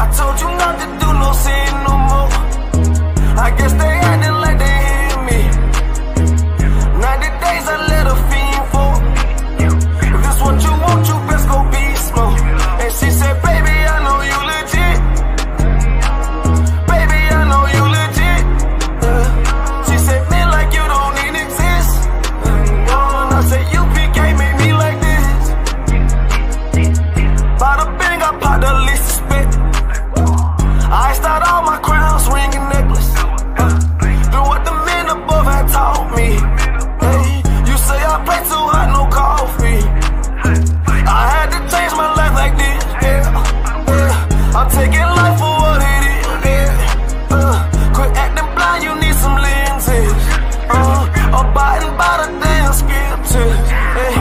I told you not to do no sin no more. I guess they acting like they hear me. 90 days I let a fiend for. If this what you want, you best go beast mode. And she said, baby, I know you legit. Baby, I know you legit. She said, man, like you don't even exist. And I said, UPK made me like this. Bada bing, I popped the least suspect. I start all my crowns, ring and necklace. Do what the men above had taught me. Hey, you say I play too hot, no coffee. I had to change my life like this, yeah. I'm taking life for what it is, yeah. Quit acting blind, you need some lenses. Abiding by the damn scriptures, hey.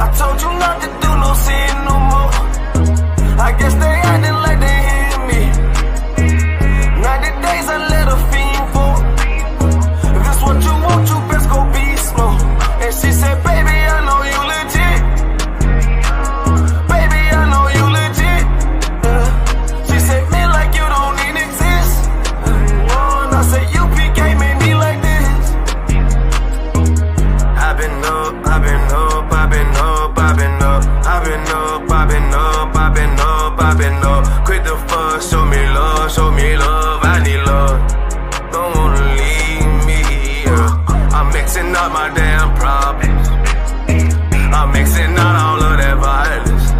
I told you not to do no sin no more. I guess they acting like they hear me. 90 days I let a fiend for. If this what you want, you best go beast mode. And she said, baby, I know you legit. Baby, I know you legit. She said, man, like you don't even exist. And I said, UPK made me like this. I've been up, I've been up, I've been up, I've been up. I've been up, I've been up, I've been up, I've been up. Quit the fuss, show me love, show me love. I need love. Don't wanna leave me, yeah. I'm mixing up my damn problems. I'm mixing out all of that violence.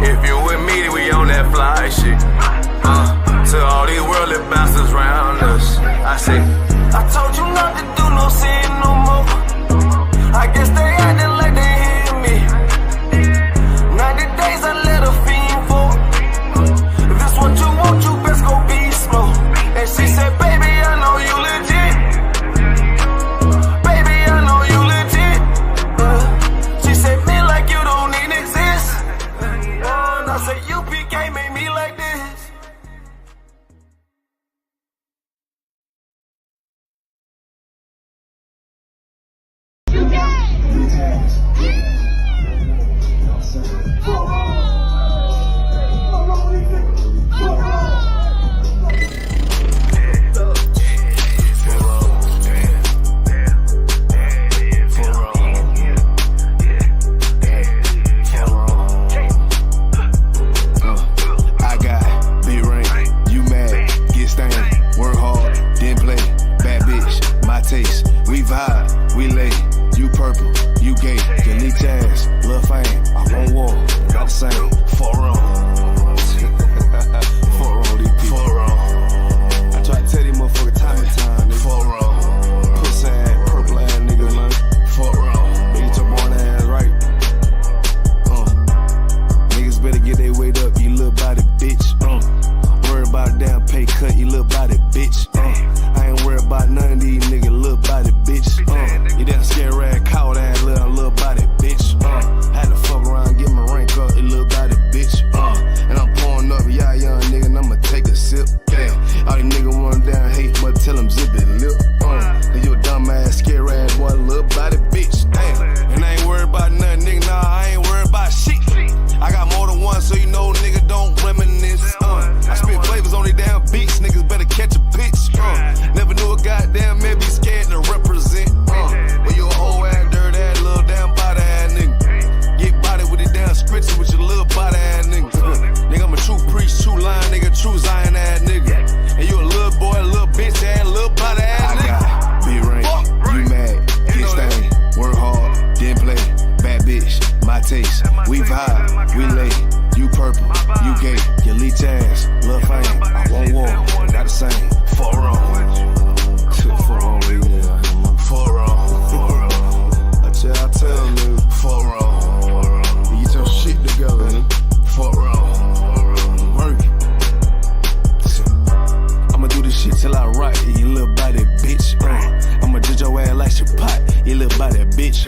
If you with me, then we on that fly shit. To all these worldly bastards round us, I say, I told you not to do no sin no more. I guess they acting like they hear me. 90 days I let a fiend for. If this what you want, you best go beast mode. And she said, baby, I know you legit. Baby, I know you legit. She said, man, like you don't even exist. And I said, UPK made me like this. We vibe, we lay, you purple, you gay, you leak ass, love fame, I won't war, not the same, for wrong. For wrong, DP. For wrong. I try to tell these motherfuckers time and time, nigga. For wrong. Pussy ass, purple ass niggas, man. For wrong. Niggas your born ass right. Niggas better get their weight up, you little body bitch. Worry about a damn pay cut, you little body bitch. I ain't worried about none of these niggas, little body bitch. You damn scared rag, coward ass little body bitch. Had to fuck around, get my rank up, you little body bitch. And I'm pouring up, y'all young nigga, and I'ma take a sip. Yeah. All these niggas wanna down hate, but tell them zip it lip. Cause you a dumb ass, scared ass boy, little body bitch. Damn. And I ain't worried about nothing, nigga, nah, I ain't worried about shit. I got more than one, so you know, nigga, don't reminisce. I spit flavors on these damn beats, niggas better catch a pitch. Never knew a goddamn man be scared to represent. But you a whole ass, dirt ass, little damn body ass nigga. Get body with the damn scripture with your little body ass nigga. Nigga, I'm a true priest, true lion, nigga, true Zion ass nigga. And you a little boy, a little bitch ass, little body ass nigga. I got big rank, you mad, get stained, work hard, then play, bad bitch, my taste. We vibe, we lay, you purple, you gay, you leech ass, love fame, I won't war, not the same, for wrong. For wrong, yeah. For wrong, for wrong. I tell you, for wrong. You get your shit together, nigga. For wrong. Work it. I'ma do this shit till I rock it, you little body bitch. I'ma judge your ass like your pot, you little body bitch.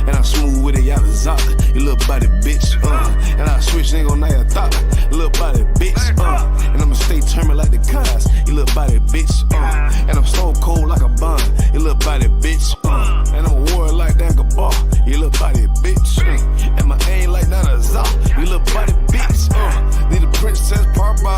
And I'm smooth with it, y'all the zop, you little body bitch. And I switch nigga on your thought, little body bitch. And I'ma stay turning like the cars, you little body bitch. And I'm so cold like a bond, you little body bitch. And I'm a war like that bar, you little body bitch. And my aim like that a zop, you little body bitch. Need a princess part by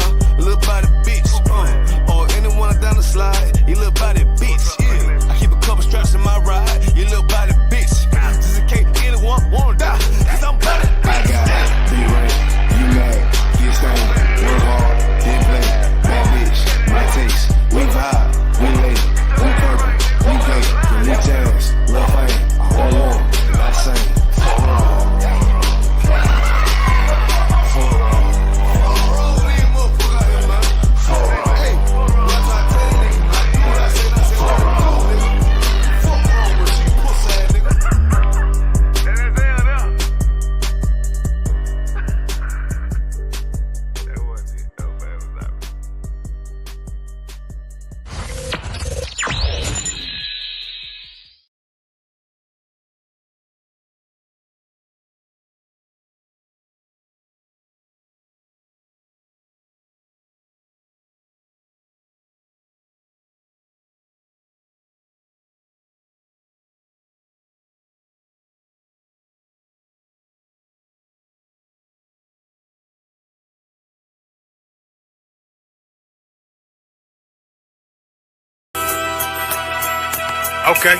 Okay.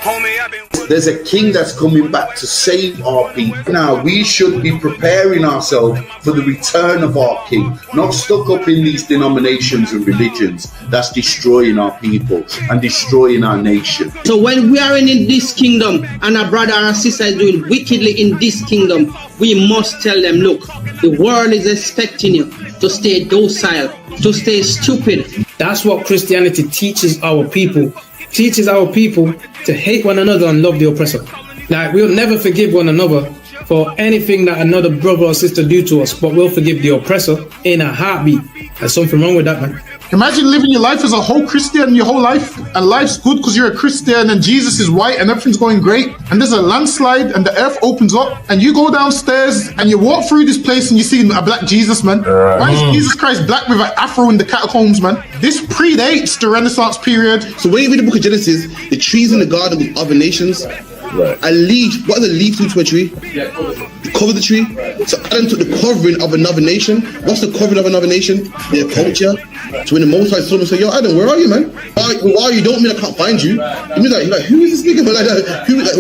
Homie, I've been... There's a king that's coming back to save our people. Now, we should be preparing ourselves for the return of our king, not stuck up in these denominations and religions that's destroying our people and destroying our nation. So when we are in this kingdom and our brother or sister is doing wickedly in this kingdom, we must tell them, look, the world is expecting you to stay docile, to stay stupid. That's what Christianity teaches our people. Teaches our people to hate one another and love the oppressor. Like, we'll never forgive one another for anything that another brother or sister do to us, but we'll forgive the oppressor in a heartbeat. There's something wrong with that, man. Imagine living your life as a whole Christian your whole life, and life's good because you're a Christian and Jesus is white and everything's going great, and there's a landslide and the earth opens up and you go downstairs and you walk through this place and you see a black Jesus, man. Why is Jesus Christ black with an afro in the catacombs, man? This predates the Renaissance period. So when you read the book of Genesis, the trees in the garden with other nations, a leaf, what does a leaf do to a tree? Cover the tree. So Adam took the covering of another nation. What's the covering of another nation? Their culture. So when the Most High saw him and said, yo, Adam, where are you, man? Why you don't mean I can't find you? You mean like who is this nigga, man?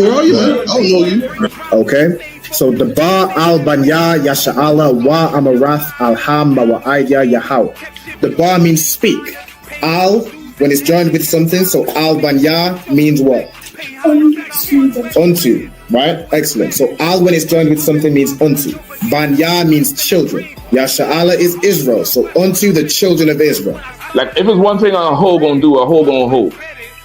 Where are you, man? I don't know you. Okay. So the Ba al Banya Yasha'ala wa Amarath al Hamma wa Aidya Yahweh. The Ba means speak. Al, when it's joined with something, so al Banya means what? Unto, right? Excellent. So al when it's joined with something means unto. Banya means children. Yasha'ala is Israel. So unto the children of Israel. Like if it's one thing a hoe gonna do, a hoe gonna hold.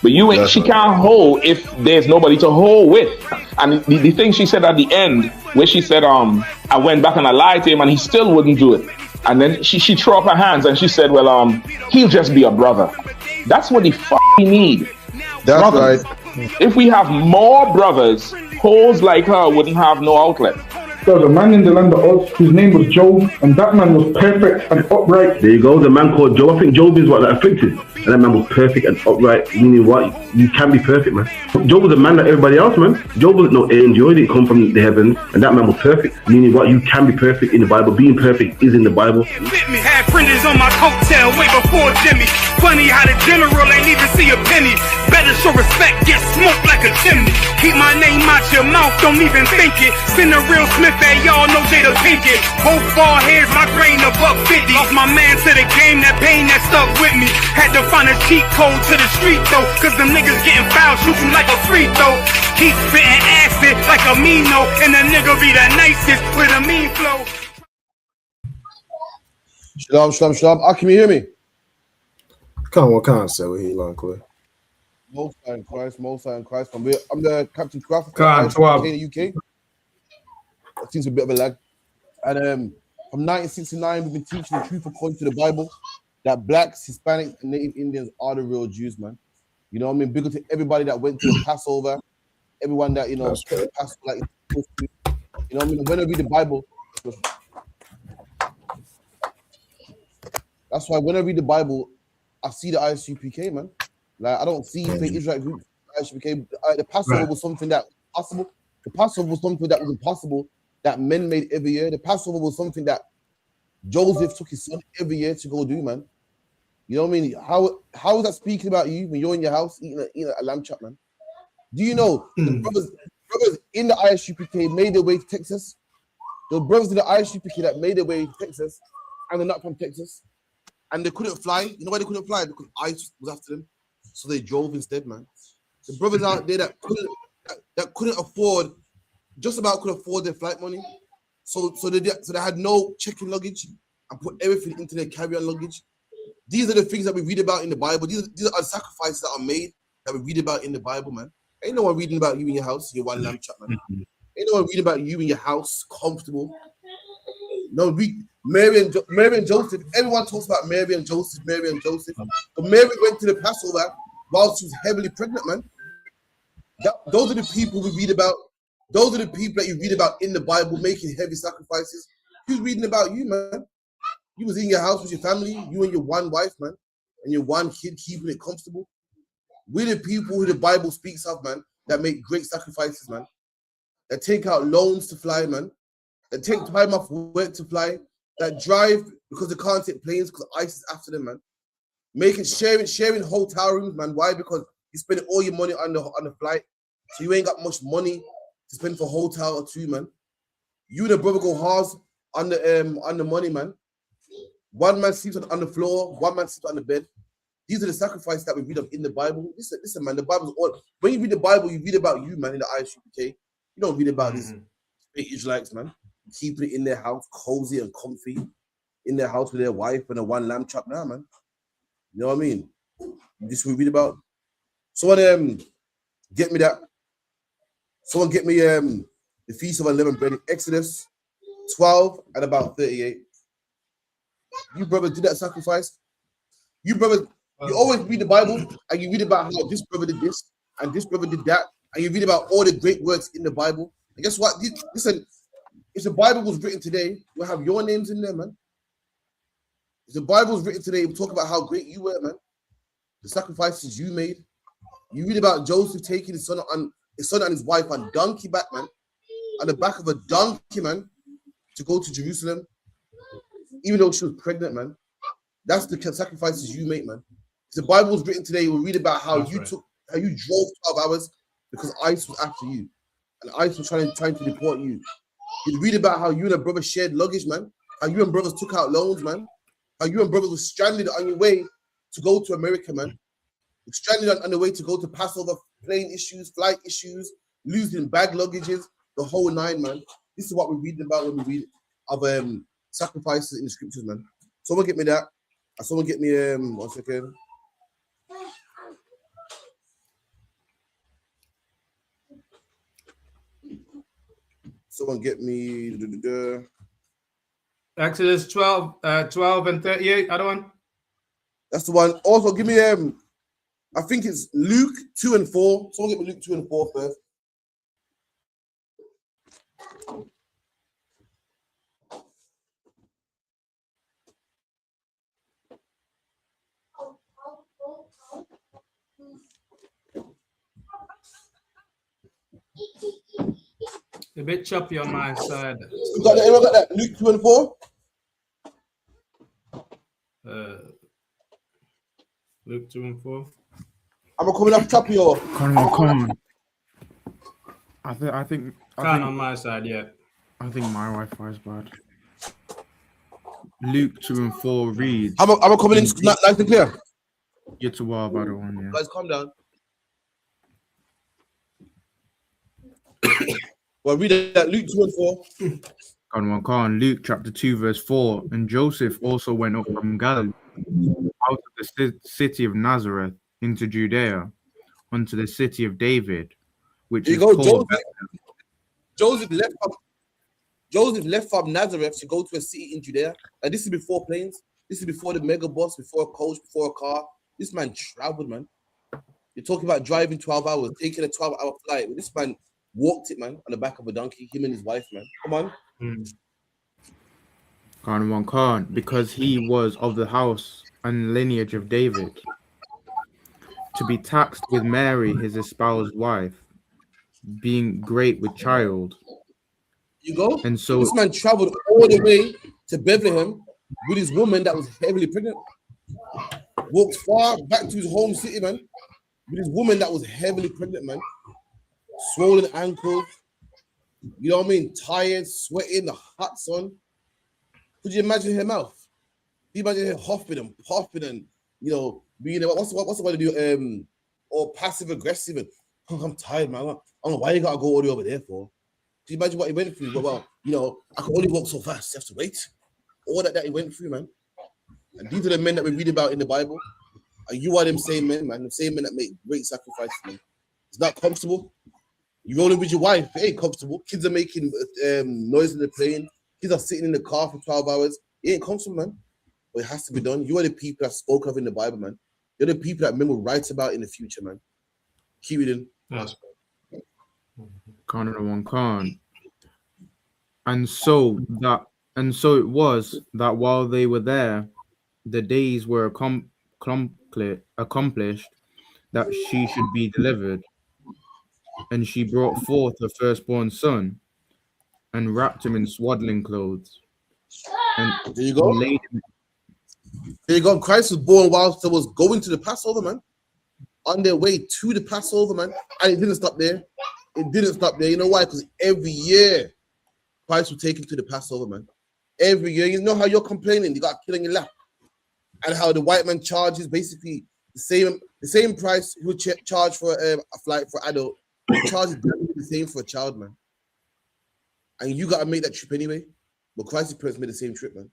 But you ain't. She can't hold if there's nobody to hold with. And the thing she said at the end, where she said, I went back and I lied to him and he still wouldn't do it. And then she threw up her hands and she said, well, he'll just be a brother. That's what he need. That's brothers. Right. If we have more brothers, hoes like her wouldn't have no outlet. There was a man in the land of Oz whose name was Job, and that man was perfect and upright. There you go, the man called Job. I think Job is what, like, afflicted. And that man was perfect and upright, meaning what? You can be perfect, man. Job was a man like everybody else, man. Job wasn't no angel, he didn't come from the heavens, and that man was perfect, meaning what? You can be perfect in the Bible. Being perfect is in the Bible. Had fringes on my coattail way before Jimmy. Funny how the general ain't even see a penny. Better show respect, get smoked like a chimney. Keep my name out your mouth, don't even think it. Send a real Smith at y'all, know Jada Pinkett. Both ball heads, my grain a $1.50. Lost my man to the game, that pain that stuck with me. Had to find a cheat code to the street though, cause them niggas getting foul, shoot you like a free throw. Keep spitting acid like a Mino, and the nigga be the nicest with a mean flow. Shalom. Can you hear me? Come on, sir. We're here long, clear. Most High in Christ. I'm the Captain Craft in the UK. That seems a bit of a lag. And from 1969, we've been teaching the truth according to the Bible that blacks, Hispanics, and Native Indians are the real Jews, man. You know what I mean? Big up to everybody that went to the Passover, everyone that, you know, the Passover, like, you know what I mean? When I read the Bible, that's why when I read the Bible, I see the ISUPK, man. Like, I don't see fake Israelite groups. ISUPK, the Passover was something that was possible. The Passover was something that was impossible that men made every year. The Passover was something that Joseph took his son every year to go do, man. You know what I mean? How is that speaking about you when you're in your house eating a lamb chop, man? Do you know the brothers in the ISUPK made their way to Texas? The brothers in the ISUPK that made their way to Texas, and they're not from Texas, and they couldn't fly. You know why they couldn't fly? Because ICE was after them, so they drove instead, man. The brothers out there that couldn't afford, just about could afford their flight money, so they had no check-in luggage and put everything into their carry-on luggage. These are the things that we read about in the Bible. These are the sacrifices that are made that we read about in the Bible, man. Ain't no one reading about you in your house, your one lamb chop, man. Ain't no one reading about you in your house, comfortable. No, Mary and Joseph. Everyone talks about Mary and Joseph. But Mary went to the Passover while she was heavily pregnant, man. Those are the people we read about. Those are the people that you read about in the Bible making heavy sacrifices. Who's reading about you, man? You was in your house with your family, you and your one wife, man, and your one kid keeping it comfortable. We're the people who the Bible speaks of, man, that make great sacrifices, man. That take out loans to fly, man. That take time off work to fly. that drive because they can't take planes because ICE is after them, man. Sharing hotel rooms, man. Why? Because you spend all your money on the flight, so you ain't got much money to spend for hotel or two, man. You and the brother go halves on the money, man. One man sleeps on the floor, one man sleeps on the bed. These are the sacrifices that we read of in the Bible. Listen, man, the Bible's all. When you read the Bible, you read about you, man, in the ISUPK. You don't read about these Israelites, man. Keeping it in their house, cozy and comfy, in their house with their wife and a one lamb chop now, man. You know what I mean? This we read about. Someone get me that. Someone get me the Feast of Unleavened Bread in Exodus 12 and about 38. You brothers did that sacrifice. You brothers, you always read the Bible and you read about how this brother did this and this brother did that, and you read about all the great works in the Bible. And guess what? Listen, if the Bible was written today, we'll have your names in there, man. If the Bible was written today, we'll talk about how great you were, man. The sacrifices you made. You read about Joseph taking his son and his wife on donkey back, man, on the back of a donkey, man, to go to Jerusalem, even though she was pregnant, man. That's the sacrifices you make, man. If the Bible was written today, we'll read about how you drove 12 hours because ICE was after you, and ICE was trying to deport you. You'd read about how you and a brother shared luggage, man. How you and brothers took out loans, man. How you and brothers were stranded on your way to go to America, man. You're stranded on the way to go to Passover, plane issues, flight issues, losing bag luggages, the whole nine, man. This is what we read about when we read of sacrifices in the scriptures, man. Someone get me that. Someone get me 1 second. Someone get me Exodus 12 and 38. Other one. That's the one. Also, give me I think it's Luke 2 and 4. Someone get me Luke 2 and 4 first. A bit choppy on my side. You got that? Anyone got that? Luke 2 and 4? Luke 2 and 4. Am I coming up choppy or? Come on. I think on my side, yeah. I think my Wi-Fi is bad. Luke 2 and 4 reads. Am I coming in nice and clear? You're too wild, by the one, yeah. Guys, calm down. Well, read that Luke 2 and 4. Come on. Luke chapter 2, verse 4. And Joseph also went up from Galilee, out of the city of Nazareth, into Judea, unto the city of David, which is called Joseph left from Nazareth to go to a city in Judea. And this is before planes. This is before the mega bus, before a coach, before a car. This man traveled, man. You're talking about driving 12 hours, taking a 12-hour flight. This man walked it, man, on the back of a donkey, him and his wife, man. Come on. Khan, because he was of the house and lineage of David, to be taxed with Mary, his espoused wife, being great with child. You go? And so this man traveled all the way to Bethlehem with his woman that was heavily pregnant. Walked far back to his home city, man, with his woman that was heavily pregnant, man. Swollen ankles, you know what I mean? Tired, sweating, the hot sun. Could you imagine her mouth? Could you imagine her huffing and puffing and, you know, being what's the way to do or passive aggressive and I'm tired, man. I don't know why you gotta go all the way over there for. Can you imagine what he went through? Well, you know, I can only walk so fast. You have to wait. All that he went through, man. And these are the men that we read about in the Bible. And you are them same men, man. The same men that make great sacrifices, man. It's not comfortable. You're rolling with your wife. It ain't comfortable. Kids are making noise in the plane. Kids are sitting in the car for 12 hours. It ain't comfortable, man. But it has to be done. You are the people that spoke of in the Bible, man. You're the people that men will write about in the future, man. Keep it in. Yes. Khan. And so it was that while they were there, the days were accomplished that she should be delivered. And she brought forth her firstborn son and wrapped him in swaddling clothes And there you go. laid There you go. Christ was born whilst they was going to the Passover, man. On their way to the Passover, man. And it didn't stop there. It didn't stop there. You know why? Because every year, Christ was taken to the Passover, man. Every year. You know how you're complaining, you got killing your lap. And how the white man charges basically the same price he would charge for a flight for adult. He charges the same for a child, man. And you got to make that trip anyway. But Christ's parents made the same trip, man.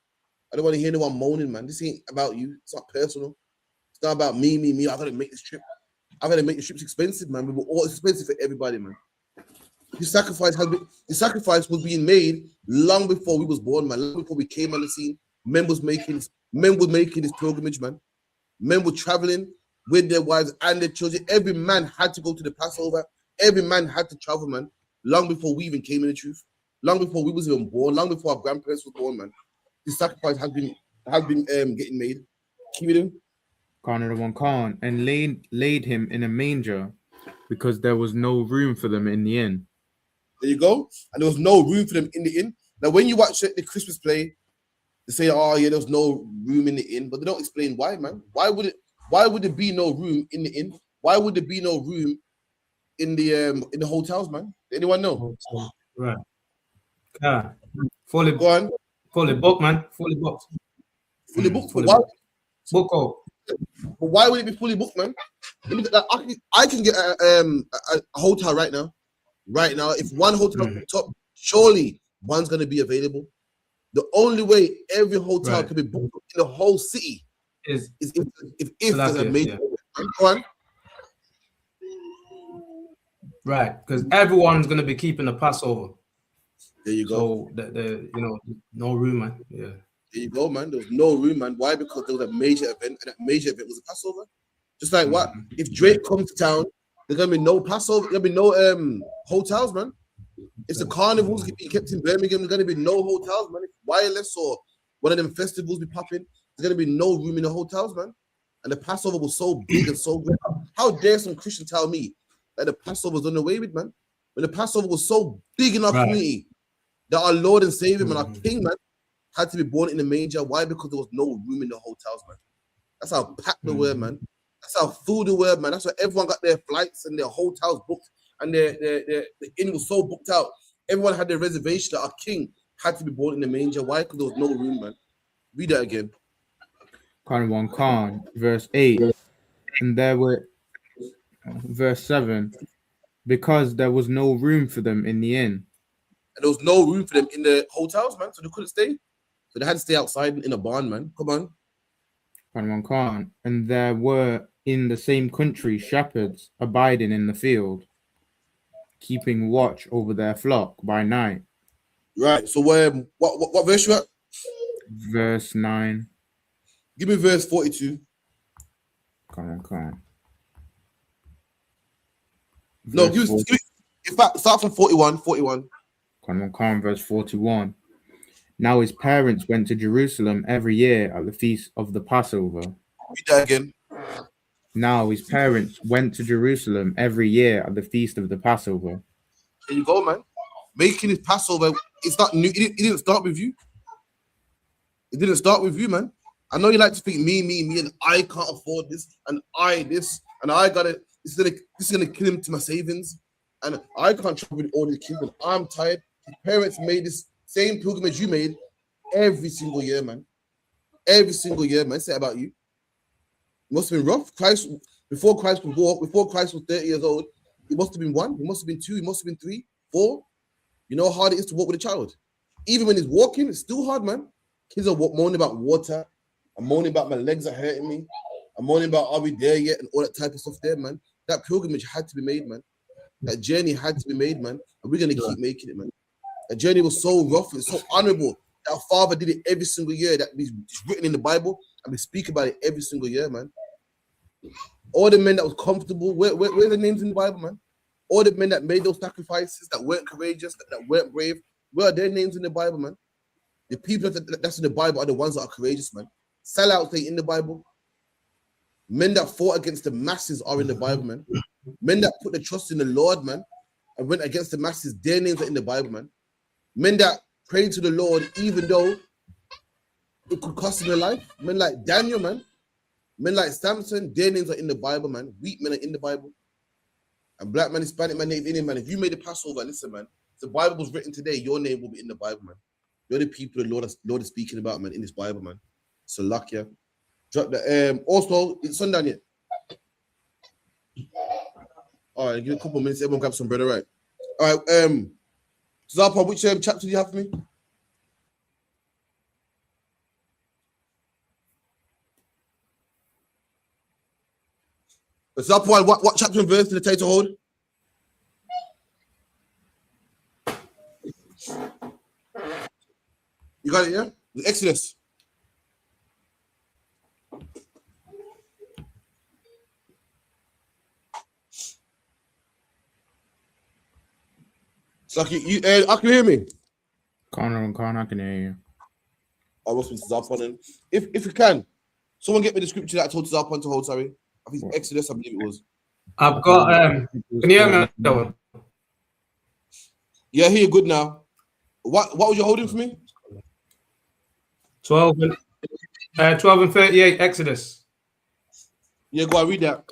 I don't want to hear no one moaning, man. This ain't about you. It's not personal. It's not about me. I got to make this trip. I got to make the trips expensive, man. We were all expensive for everybody, man. The sacrifice was being made long before we was born, man. Long before we came on the scene. Men were making this pilgrimage, man. Men were traveling with their wives and their children. Every man had to go to the Passover. Every man had to travel, man. Long before we even came in the truth. Long before we was even born. Long before our grandparents were born, man. The sacrifice has been getting made. Keep it in. Khan and laid him in a manger because there was no room for them in the inn. There you go. And there was no room for them in the inn. Now, when you watch the Christmas play, they say, "Oh yeah, there's no room in the inn," but they don't explain why, man. Why would there be no room in the inn? Why would there be no room in the hotels, man? Anyone know? Right. Yeah. Fully booked, man. Fully booked. Fully booked. Fully Why? Book out. But why would it be fully booked, man? I can get a hotel right now. Right now, if one hotel booked up, surely one's gonna be available. The only way every hotel can be booked in the whole city is if there's a major one. Right, because everyone's gonna be keeping the Passover. There you go. So the no room, man. Yeah. There you go, man. There was no room, man. Why? Because there was a major event, and that major event was a Passover. Just like what? If Drake comes to town, there's gonna be no Passover. There'll be no hotels, man. If the carnivals be kept in Birmingham, there's gonna be no hotels, man. If Wireless or one of them festivals be popping, there's gonna be no room in the hotels, man. And the Passover was so big and so great. How dare some Christian tell me that the Passover was done away with, man? When the Passover was so big in our community that our Lord and Savior and our King, man, had to be born in the manger. Why? Because there was no room in the hotels, man. That's how packed the were, man. That's how full the were, man. That's why everyone got their flights and their hotels booked, and the inn was so booked out. Everyone had their reservation that our King had to be born in the manger. Why? Because there was no room, man. Read that again. Khan, verse 8. And there were, verse 7, because there was no room for them in the inn. And there was no room for them in the hotels, man. So they couldn't stay. So they had to stay outside in a barn, man. Come on. Khan. And there were in the same country shepherds abiding in the field, keeping watch over their flock by night. Right. So what verse you at? Verse 9. Give me verse 42. Come on. No, give me, in fact, start from 41. Come, verse 41. Now his parents went to Jerusalem every year at the feast of the Passover. Read that again. Now his parents went to Jerusalem every year at the feast of the Passover. There you go, man. Making his Passover, it's not new. It didn't start with you. It didn't start with you, man. I know you like to think me, and I can't afford this, and I this, and I got it. This is gonna kill him to my savings, and I can't travel with all these kids. And I'm tired. His parents made this same pilgrimage you made every single year, man. Every single year, man. Say about you. It must have been rough. Before Christ could walk, before Christ was 30 years old, it must have been 1, it must have been 2, it must have been 3, 4. You know how hard it is to walk with a child. Even when he's walking, it's still hard, man. Kids are moaning about water. I'm moaning about my legs are hurting me. I'm moaning about are we there yet and all that type of stuff there, man. That pilgrimage had to be made, man. That journey had to be made, man. And we're going to keep making it, man. That journey was so rough and so honorable. That our Father did it every single year. That it's written in the Bible. And we speak about it every single year, man. All the men that was comfortable, where are the names in the Bible, man? All the men that made those sacrifices, that weren't courageous, that weren't brave, where are their names in the Bible, man? The people that's in the Bible are the ones that are courageous, man. Sellouts they in the Bible. Men that fought against the masses are in the Bible, man. Men that put the trust in the Lord, man, and went against the masses, their names are in the Bible, man. Men that prayed to the Lord, even though it could cost them their life. Men like Daniel, man. Men like Samson, their names are in the Bible, man. Weak men are in the Bible. And black man, Hispanic man, Native Indian man. If you made the Passover, listen, man. If the Bible was written today, your name will be in the Bible, man. You're the people the Lord is speaking about, man, in this Bible, man. So luck, yeah. Drop the also it's sundown yet. All right, give a couple of minutes. Everyone grab some bread, all right. All right, Zapa, which chapter do you have for me? Zapa, what chapter and verse did the title hold? You got it, yeah? The Exodus. So I can hear me. Connor, I can hear you. I must be Zapa then. If you can, someone get me the scripture that I told Zapa to hold, sorry. I think it's Exodus, I believe it was. I've got can you hear me on that one? Yeah, I hear you good now. What was you holding for me? 12 and 38, Exodus. Yeah, go on, read that.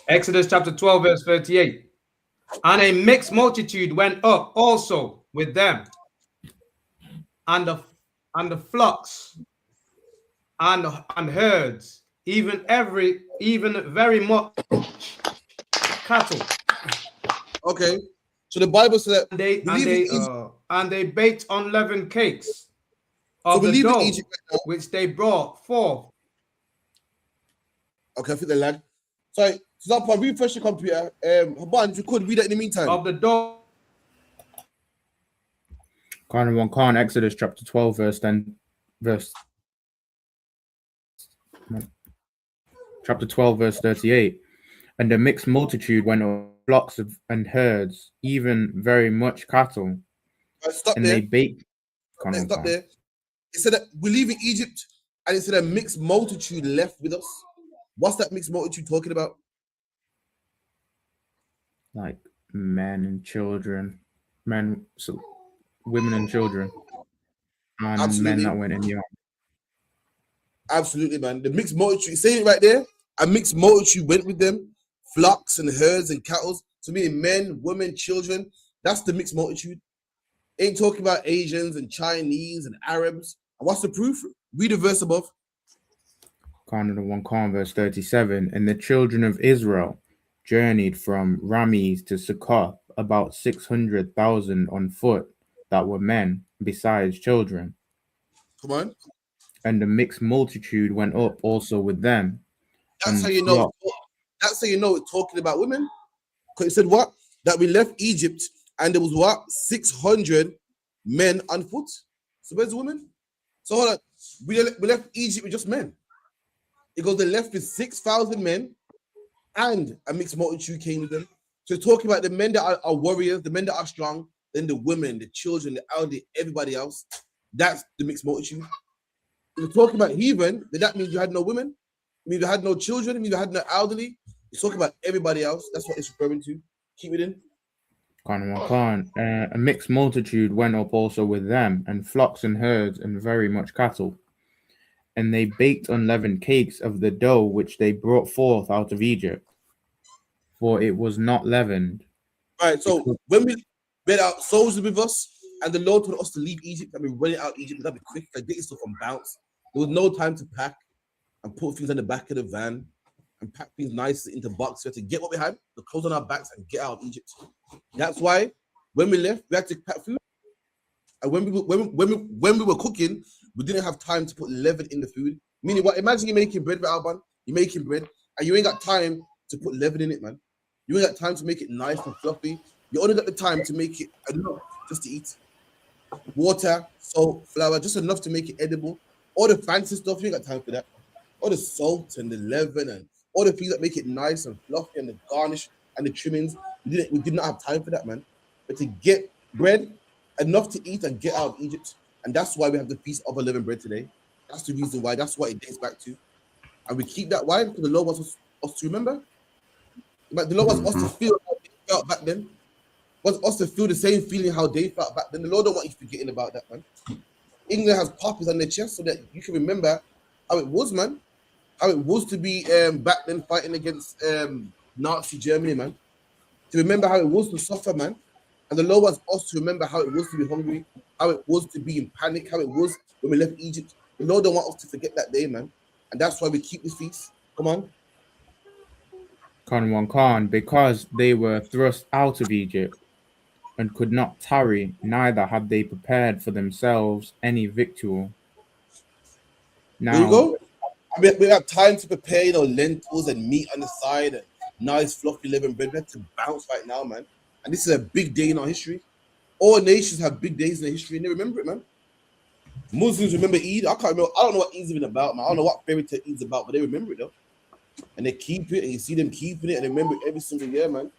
Exodus chapter 12, verse 38. And a mixed multitude went up also with them, and the flocks and herds, even very much cattle. Okay, so the Bible said and they baked unleavened cakes of the dough which they brought forth. Okay, I think they lag. Sorry, Zapa, refresh your computer. Haban, if you could read that in the meantime. Of the dough. Exodus chapter 12, chapter 12, verse 38. And the mixed multitude went up, flocks and herds, even very much cattle. Stop and there. they baked. Stop there. It said that we leave in Egypt, and it said a mixed multitude left with us. What's that mixed multitude talking about? Like men and children, women and children, and Absolutely. men that went in the army. Absolutely, man. The mixed multitude, saying it right there, a mixed multitude went with them, flocks and herds and cattle. To me, men, women, children, that's the mixed multitude. Ain't talking about Asians and Chinese and Arabs. And what's the proof? Read the verse above. Verse 37. And the children of Israel journeyed from Ramses to Succoth, about 600,000 on foot that were men, besides children. Come on. And the mixed multitude went up also with them. That's how you know. That's how you know it's talking about women. Because it said what? That we left Egypt and there was what? 600 men on foot. So where's the women? So hold on. We left Egypt with just men. It goes, they left with 6,000 men and a mixed multitude came with them. So talking about the men that are warriors, the men that are strong, then the women, the children, the elderly, everybody else. That's the mixed multitude. If you're talking about heathen, then that means you had no women. It means you had no children. It means you had no elderly. It's talking about everybody else. That's what it's referring to. Keep it in. A mixed multitude went up also with them, and flocks and herds, and very much cattle. And they baked unleavened cakes of the dough which they brought forth out of Egypt, for it was not leavened. All right, so when we made our souls with us, and the Lord told us to leave Egypt, and we went out of Egypt, we gotta be quick, like get stuff on bounce. There was no time to pack and put things on the back of the van and pack things nice into boxes. We had to get what we had, the clothes on our backs, and get out of Egypt. That's why when we left, we had to pack food. And when we were cooking, we didn't have time to put leaven in the food. Meaning what? Imagine you're making bread with Alban, you're making bread, and you ain't got time to put leaven in it, man. You ain't got time to make it nice and fluffy. You only got the time to make it enough just to eat. Water, salt, flour, just enough to make it edible. All the fancy stuff, you ain't got time for that. All the salt and the leaven and all the things that make it nice and fluffy and the garnish and the trimmings, we did not have time for that, man. But to get bread, enough to eat and get out of Egypt. And that's why we have the Feast of Unleavened Bread today. That's the reason why. That's what it dates back to. And we keep that. Why? Because the Lord wants us to remember. But the Lord wants us to feel how they felt back then. wants us to feel the same feeling how they felt back then. The Lord don't want you forgetting about that, man. England has poppies on their chest so that you can remember how it was, man. How it was to be back then fighting against Nazi Germany, man. To remember how it was to suffer, man. And the Lord wants us to remember how it was to be hungry, how it was to be in panic, how it was when we left Egypt. The Lord don't want us to forget that day, man. And that's why we keep this feast. Come on. Khan, because they were thrust out of Egypt and could not tarry, neither had they prepared for themselves any victual. Now, There you go. We have time to prepare, lentils and meat on the side and nice fluffy leavened bread. We have to bounce right now, man. And this is a big day in our history. All nations have big days in their history and they remember it, man. Muslims remember Eid. I can't remember. I don't know what Eid's even about, man. I don't know what fairy tale Eid's about, but they remember it though. And they keep it, and you see them keeping it, and they remember it every single year, man.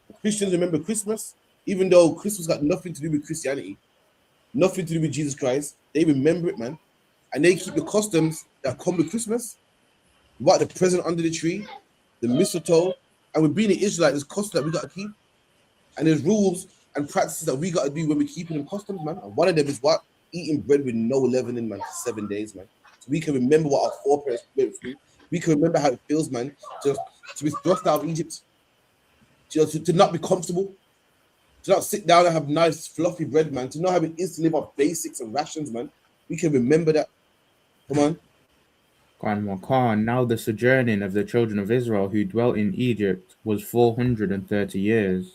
The Christians remember Christmas, even though Christmas got nothing to do with Christianity, nothing to do with Jesus Christ. They remember it, man. And they keep the customs that come with Christmas. What the present under the tree, the mistletoe, and with being an Israelite, there's customs that we got to keep. And there's rules and practices that we got to do when we're keeping them customs, man. And one of them is what? Eating bread with no leavening, man, for 7 days, man. So we can remember what our foreparents went through. We can remember how it feels, man, to be thrust out of Egypt, to not be comfortable, to not sit down and have nice, fluffy bread, man, to not have it is to live off basics and rations, man. We can remember that. Come on. Khan, now the sojourning of the children of Israel who dwelt in Egypt was 430 years.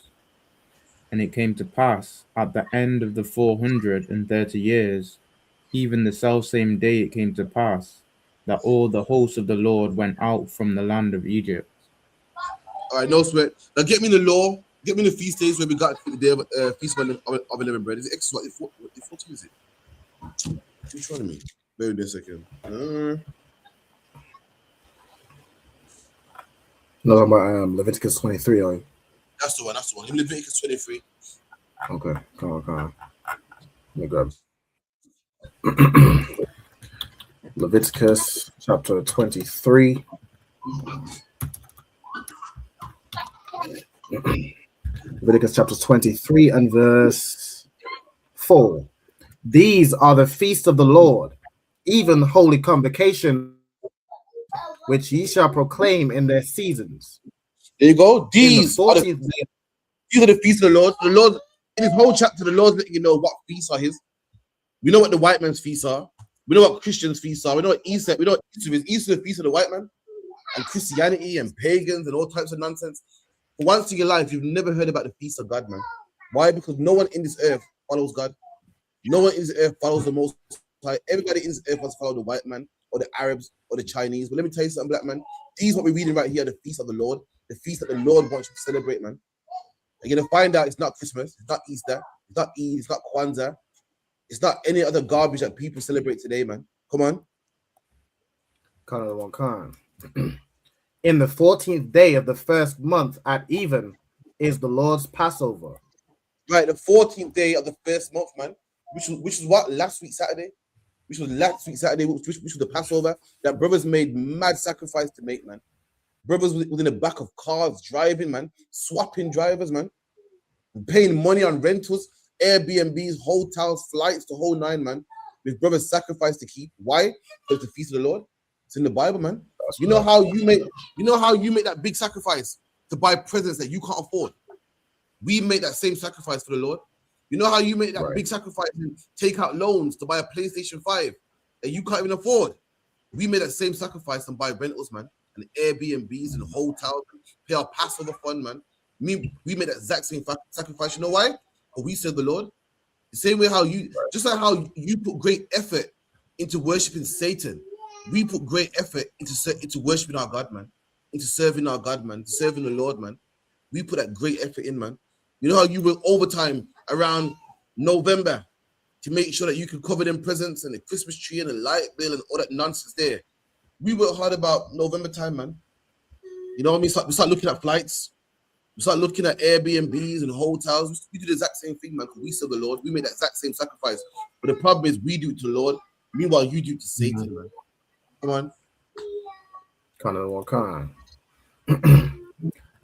And it came to pass at the end of the 430 years, even the selfsame day it came to pass, that all the hosts of the Lord went out from the land of Egypt. All right, no sweat. Now get me the law. Get me the feast days where we got the day of feast of unleavened bread. Is it Exodus? What 14 is it? Which one of me? Wait a second. No, I'm about Leviticus 23, are you? That's the one. Give me Leviticus 23. Okay, come on. Let me grab Leviticus chapter 23. Leviticus chapter 23 and verse 4. These are the feasts of the Lord, even holy convocation, which ye shall proclaim in their seasons. There you go. These are the feasts of the Lord. The Lord, in his whole chapter, the Lord's letting you know what feasts are his. We know what the white man's feasts are. We know what Christians' feasts are. We know what Easter. We know what Easter is. Easter is the feast of the white man, and Christianity and pagans and all types of nonsense. For once in your life, you've never heard about the feast of God, man. Why? Because no one in this earth follows God. No one in this earth follows the Most High. Everybody in this earth wants to follow the white man or the Arabs or the Chinese. But let me tell you something, black man. These what we're reading right here, the feast of the Lord, the feast that the Lord wants you to celebrate, man. And you're gonna find out it's not Christmas, it's not Easter, it's not Eid, it's not Kwanzaa, it's not any other garbage that people celebrate today, man. Come on. Khan. In the 14th day of the first month at even is the Lord's Passover. Right, the 14th day of the first month, man. Which was what? Last week Saturday? Which was the Passover that brothers made mad sacrifice to make, man. Brothers was in the back of cars driving, man, swapping drivers, man, paying money on rentals, Airbnbs, hotels, flights, the whole nine, man. With brothers sacrifice to keep. Why? Because the feast of the Lord. It's in the Bible, man. You know how you make that big sacrifice to buy presents that you can't afford. We make that same sacrifice for the Lord. You know how you make that big sacrifice and take out loans to buy a PlayStation 5 that you can't even afford. We made that same sacrifice and buy rentals, man, and Airbnbs and hotels, and pay our Passover fund, man. We made that exact same sacrifice. You know why? Because we serve the Lord. The same way just like how you put great effort into worshiping Satan, we put great effort into worshiping our God, man, into serving our God, man, to serving the Lord, man. We put that great effort in, man. You know how you work overtime around November to make sure that you can cover them presents and the Christmas tree and the light bill and all that nonsense there. We work hard about November time, man. You know what I mean? We start looking at flights. We start looking at Airbnbs and hotels. We do the exact same thing, man, because we serve the Lord. We make that exact same sacrifice. But the problem is we do it to the Lord. Meanwhile, you do it to Satan, man. Come on.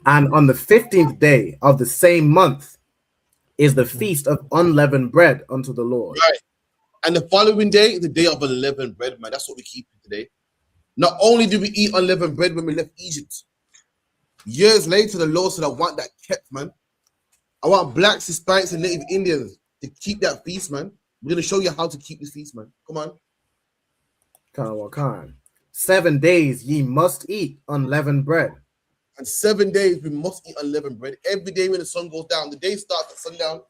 And on the 15th day of the same month, is the feast of unleavened bread unto the Lord. Right. And the following day is the day of unleavened bread, man. That's what we keep today. Not only did we eat unleavened bread when we left Egypt, years later, the Lord said, I want that kept, man. I want blacks, Hispanics, and Native Indians to keep that feast, man. We're going to show you how to keep this feast, man. Come on. Khan. 7 days ye must eat unleavened bread. And 7 days we must eat unleavened bread. Every day when the sun goes down, the day starts at sundown.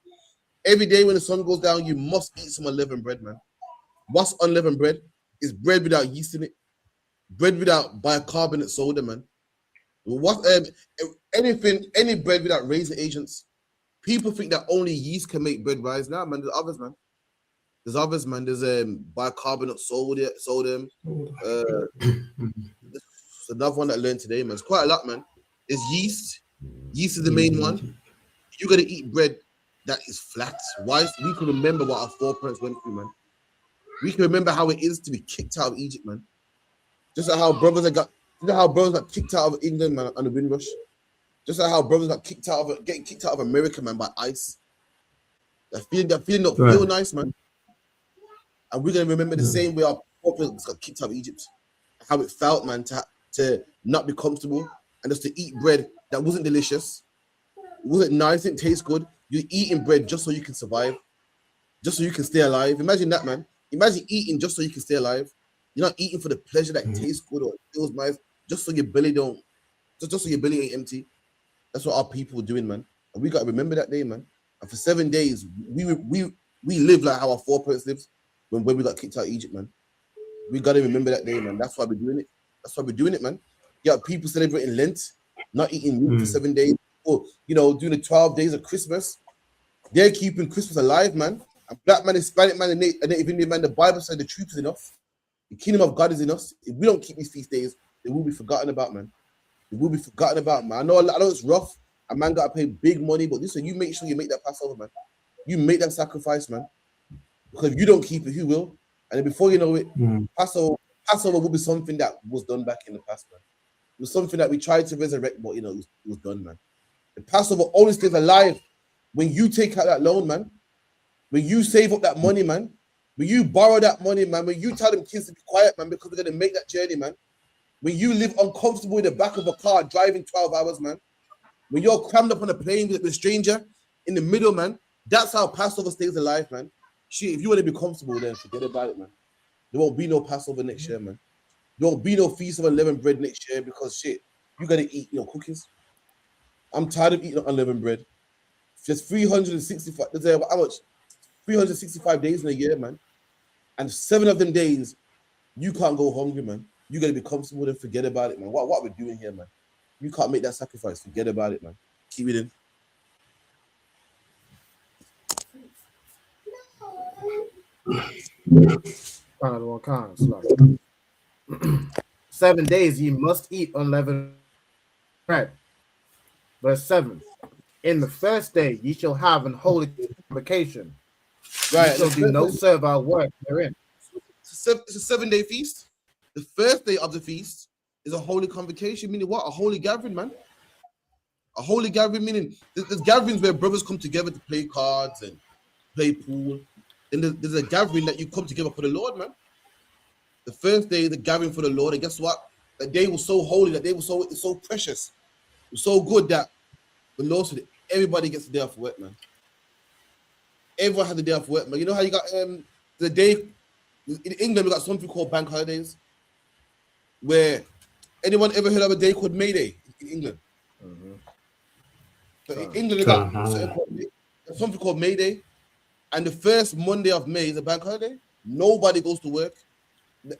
Every day when the sun goes down, you must eat some unleavened bread, man. What's unleavened bread? It's bread without yeast in it. Bread without bicarbonate soda, man. What any bread without raisin agents. People think that only yeast can make bread rise. Nah, man, there's others, man. There's bicarbonate soda. It's another one that I learned today, man. It's quite a lot, man. There's yeast. Yeast is the main one. You gotta eat bread that is flat. Why? We can remember what our foreparents went through, man. We can remember how it is to be kicked out of Egypt, man. Just like how brothers got kicked out of England, man, on the Windrush. Just like how brothers got getting kicked out of America, man, by ICE. That feeling don't feel nice, man. And we're gonna remember the same way our foreparents got kicked out of Egypt. How it felt, man, to not be comfortable and just to eat bread that wasn't delicious. It wasn't nice, it didn't taste good. You're eating bread just so you can survive, just so you can stay alive. Imagine that, man. Imagine eating just so you can stay alive. You're not eating for the pleasure that it tastes good or it feels nice, just so your belly ain't empty. That's what our people were doing, man. And we gotta remember that day, man. And for 7 days, we live like how our foreparents lived when we got kicked out of Egypt, man. We gotta remember that day, man. That's why we're doing it. That's why we're doing it, man. You got people celebrating Lent, not eating meat for 7 days, or doing the 12 days of Christmas. They're keeping Christmas alive, man. And black man, Hispanic man, and Native Indian man, the Bible said the truth is enough. The kingdom of God is in us. If we don't keep these feast days, they will be forgotten about, man. They will be forgotten about, man. I know it's rough. A man got to pay big money, but listen, you make sure you make that Passover, man. You make that sacrifice, man. Because if you don't keep it, who will? And then before you know it, Passover will be something that was done back in the past, man. It was something that we tried to resurrect, but it was done, man. The Passover only stays alive when you take out that loan, man. When you save up that money, man. When you borrow that money, man. When you tell them kids to be quiet, man, because we're gonna make that journey, man. When you live uncomfortable in the back of a car driving 12 hours, man. When you're crammed up on a plane with a stranger in the middle, man. That's how Passover stays alive, man. Shit, if you want to be comfortable, then forget about it, man. There won't be no Passover next year, man. There won't be no Feast of Unleavened Bread next year because shit, you gotta eat your cookies. I'm tired of eating unleavened bread. Just 365. There's how much? 365 days in a year, man. And 7 of them days, you can't go hungry, man. You gotta be comfortable and forget about it, man. What we're doing here, man? You can't make that sacrifice. Forget about it, man. Keep it in. Khan. 7 days ye must eat unleavened bread. Verse 7. In the first day ye shall have an holy convocation. Right. Ye shall do no servile work therein. It's a 7-day feast. The first day of the feast is a holy convocation, meaning what? A holy gathering, man. A holy gathering, meaning there's gatherings where brothers come together to play cards and play pool. And there's a gathering that you come together for the Lord, man. The first day, the gathering for the Lord, and guess what? That day was so holy, that day was so precious. It was so good that the Lord said everybody gets a day off work, man. Everyone has a day off work, man. You know how you got the day in England, we got something called bank holidays, where anyone ever heard of a day called May Day in England? So in England, we got something called May Day, and the first Monday of May is a bank holiday. Nobody goes to work,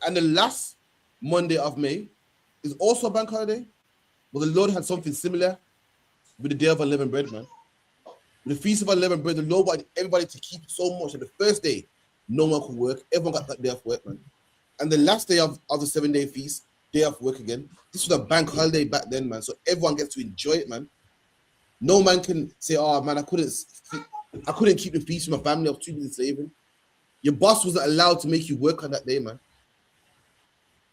and the last Monday of May is also a bank holiday. But the Lord had something similar with the day of unleavened bread, man. With the feast of unleavened bread, the Lord wanted everybody to keep it so much that the first day, no one could work. Everyone got that day off work, man. And the last day of the 7-day feast, day off work again. This was a bank holiday back then, man. So everyone gets to enjoy it, man. No man can say, oh, man, I couldn't keep the feast with my family. I was too busy slaving. Your boss wasn't allowed to make you work on that day, man.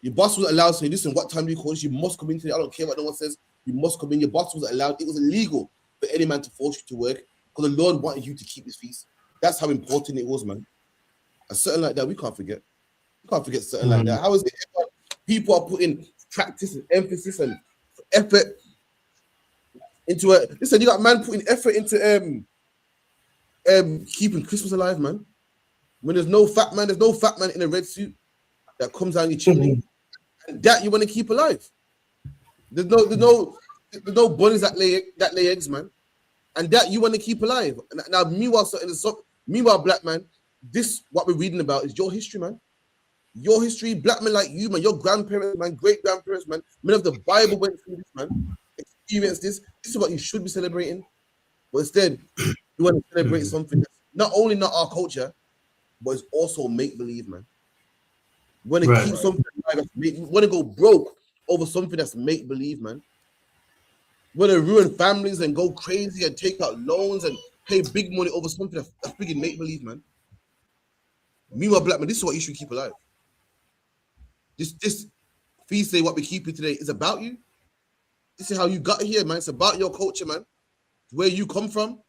Your boss wasn't allowed to say, listen, what time do you call this? You must come in today. I don't care what no one says. You must come in. Your boss wasn't allowed. It was illegal for any man to force you to work. because the Lord wanted you to keep this feast. That's how important it was, man. And something like that, we can't forget. We can't forget something like that. How is it people are putting practice and emphasis and effort into it? Listen, you got man putting effort into keeping Christmas alive, man. When there's no fat man in a red suit that comes down your chimney, and that you want to keep alive. There's no bunnies that lay eggs, man, and that you want to keep alive. Now, meanwhile, black man, this what we're reading about is your history, man. Your history, black men like you, man, your grandparents, man, great grandparents, man, men of the Bible went through this, man, experienced this. This is what you should be celebrating, but instead, you want to celebrate something that's not only not our culture, but it's also make believe, man. You want to keep something alive, you want to go broke over something that's make believe, man. You want to ruin families and go crazy and take out loans and pay big money over something that's big in make believe, man. Meanwhile, black man, this is what you should keep alive. This feast day, what we keep it today, is about you. This is how you got here, man. It's about your culture, man. It's where you come from.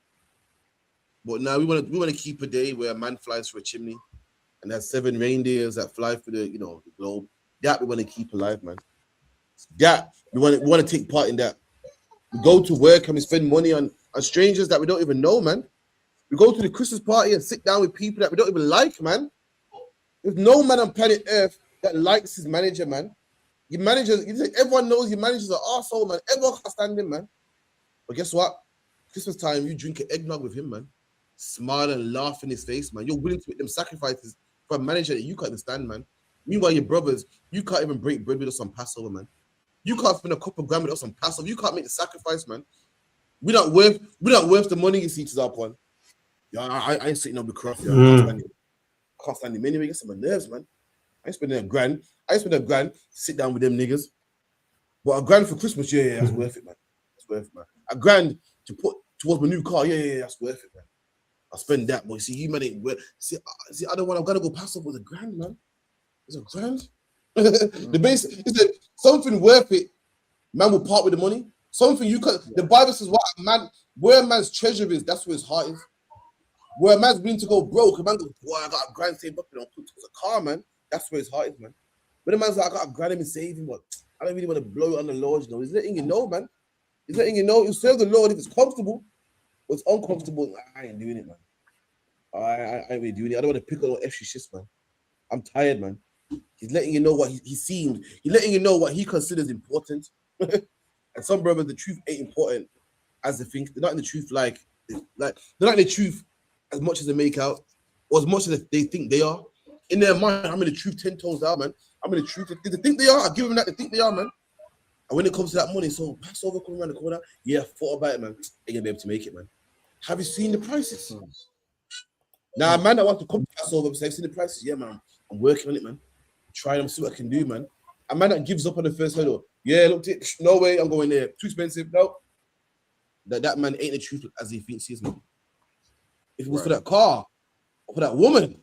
But now we want to keep a day where a man flies through a chimney and there's 7 reindeers that fly through the globe. That we want to keep alive, man. That we want to take part in that. We go to work and we spend money on strangers that we don't even know, man. We go to the Christmas party and sit down with people that we don't even like, man. There's no man on planet Earth that likes his manager, man. Your manager, everyone knows your manager's an arsehole, man. Everyone can't stand him, man. But guess what? Christmas time, you drink an eggnog with him, man. Smile and laugh in his face, man. You're willing to make them sacrifices for a manager that you can't stand, man. Meanwhile, your brothers, you can't even break bread with us on Passover, man. You can't spend a couple grand with us on Passover. You can't make the sacrifice, man. We're not worth the money you see to that one. Yeah, I ain't sitting on the cross. Yeah. I can't stand him anyway. It gets on my nerves, man. I ain't spending a grand. Sit down with them niggas. But a grand for Christmas, yeah, that's worth it, man. That's worth it, man. A grand to put towards my new car, yeah, that's worth it, man. I'll spend that, boy. See, you man ain't worth. See, I don't want. I'm gonna go pass up with a grand, man. It's a grand. The base is that something worth it. Man will part with the money. Something you can. The Bible says, "What man? Where a man's treasure is, that's where his heart is." Where a man's willing to go broke, a man goes, "Boy, I got a grand saved up and I'll put towards a car, man." That's where his heart is, man. But the man's like, "I got a grand in saving, but I don't really want to blow it on the Lord." You know, he's letting you know, man. He's letting you know. You serve the Lord if it's comfortable, but it's uncomfortable. I ain't doing it, man. I ain't really doing it. I don't want to pick on no extra shit, man. I'm tired, man. He's letting you know what he seems. He's letting you know what he considers important. And some brothers, the truth ain't important as they think. They're not in the truth like they're not in the truth as much as they make out, or as much as they think they are. In their mind, I'm in the truth 10 toes down, man. I'm in the truth. Did they think they are? I give them that they think they are, man. And when it comes to that money, so Passover coming around the corner, yeah, thought about it, man. Ain't gonna be able to make it, man. Have you seen the prices? Now, a man that wants to come to Passover and say, "I've seen the prices," yeah, man. I'm working on it, man. Trying to see what I can do, man. A man that gives up on the first hurdle, yeah, look, no way, I'm going there. Too expensive, no. That man ain't the truth as he thinks he is, man. If it was for that car or for that woman,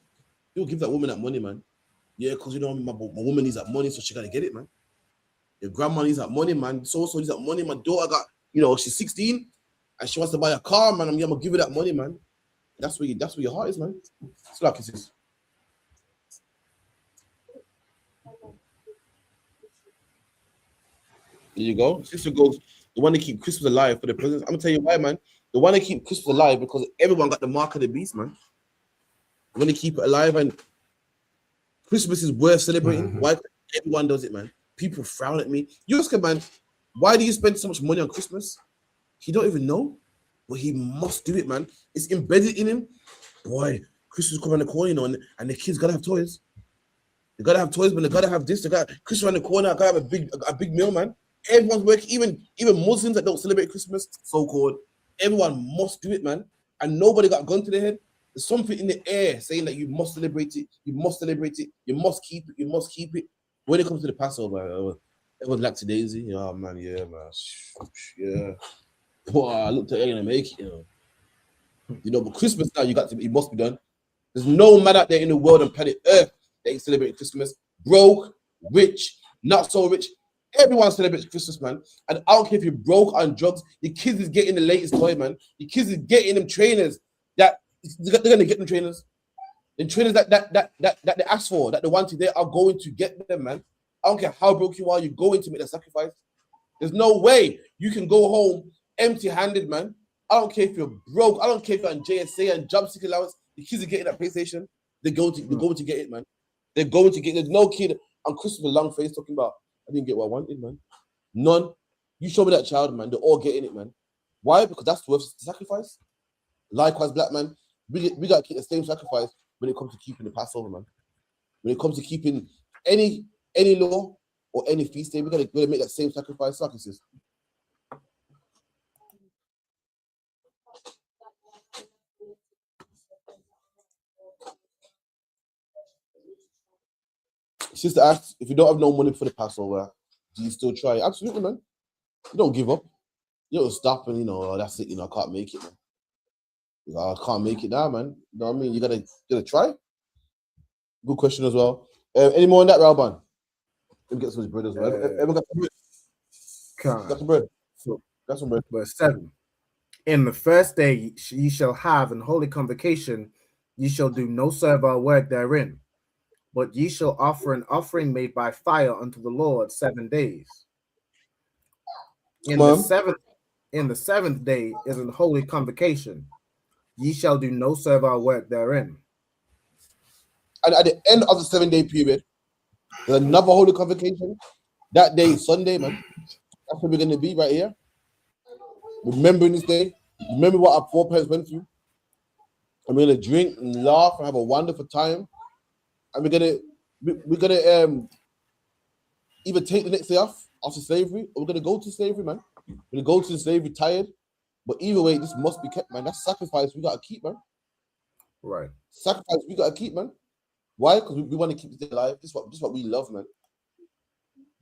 he'll give that woman that money, man. Yeah, because you know my woman needs that money, so she gotta get it, man. Your grandma needs that money, man. So needs that money. My daughter got, she's 16 and she wants to buy a car, man. I'm gonna give her that money, man. That's where your heart is, man. It's like it is. There you go. Sister goes, they want to keep Christmas alive for the presents. I'm gonna tell you why, man. They want to keep Christmas alive because everyone got the mark of the beast, man. They want to keep it alive, and Christmas is worth celebrating. Why? Everyone does it, man. People frown at me. You ask a man, why do you spend so much money on Christmas? He don't even know, but he must do it, man. It's embedded in him. Boy, Christmas is coming around the corner, and the kids gotta have toys. They gotta have toys, but they gotta have this. They got Christmas around the corner. I gotta have a big meal, man. Everyone's working, even Muslims that don't celebrate Christmas, so-called. Everyone must do it, man. And nobody got a gun to their head. There's something in the air saying that you must celebrate it. You must celebrate it. You must keep it. You must keep it. When it comes to the Passover, everyone's like daisy. Oh man, yeah, man, yeah. Boy, I looked at it and make it, but Christmas now it must be done. There's no man out there in the world on planet Earth that ain't celebrating Christmas. Broke, rich, not so rich. Everyone celebrates Christmas, man. And I don't care if you're broke on drugs. Your kids is getting the latest toy, man. Your kids is getting them trainers that they're gonna get them trainers. The trainers that they ask for, that they wanted, they are going to get them, man. I don't care how broke you are, you're going to make that sacrifice. There's no way you can go home empty-handed, man. I don't care if you're broke. I don't care if you're on JSA and job seeker allowance. The kids are getting that PlayStation. They're going to get it, man. They're going to get it. There's no kid on Christmas with a long face talking about, I didn't get what I wanted, man. None. You show me that child, man. They're all getting it, man. Why? Because that's worth the sacrifice. Likewise, black man, we got to keep the same sacrifice when it comes to keeping the Passover, man. When it comes to keeping any law or any feast day, we got to make that same sacrifice. Like it says. Sister asked, if you don't have no money for the Passover, do you still try? Absolutely, man. You don't give up. You don't stop and, oh, that's it, I can't make it, man. I can't make it now, man. You know what I mean? You gotta try. Good question as well. Any more on that, Ralban? Let me get some bread as well. Everyone got some bread? Got some bread? So, got some bread. Verse 7. In the first day ye shall have an holy convocation, ye shall do no servile work therein, but ye shall offer an offering made by fire unto the Lord 7 days. In the seventh day is an holy convocation. Ye shall do no servile work therein. And at the end of the 7-day period, there's another holy convocation. That day is Sunday, man. That's where we're going to be right here. Remembering this day. Remember what our foreparents went through. And we're going to drink and laugh and have a wonderful time. And we're gonna either take the next day off after slavery, or we're gonna go to slavery, man. We're gonna go to slavery tired. But either way, this must be kept, man. That's sacrifice we gotta keep, man. Right. Sacrifice we gotta keep, man. Why? Because we want to keep this day alive. This is what we love, man.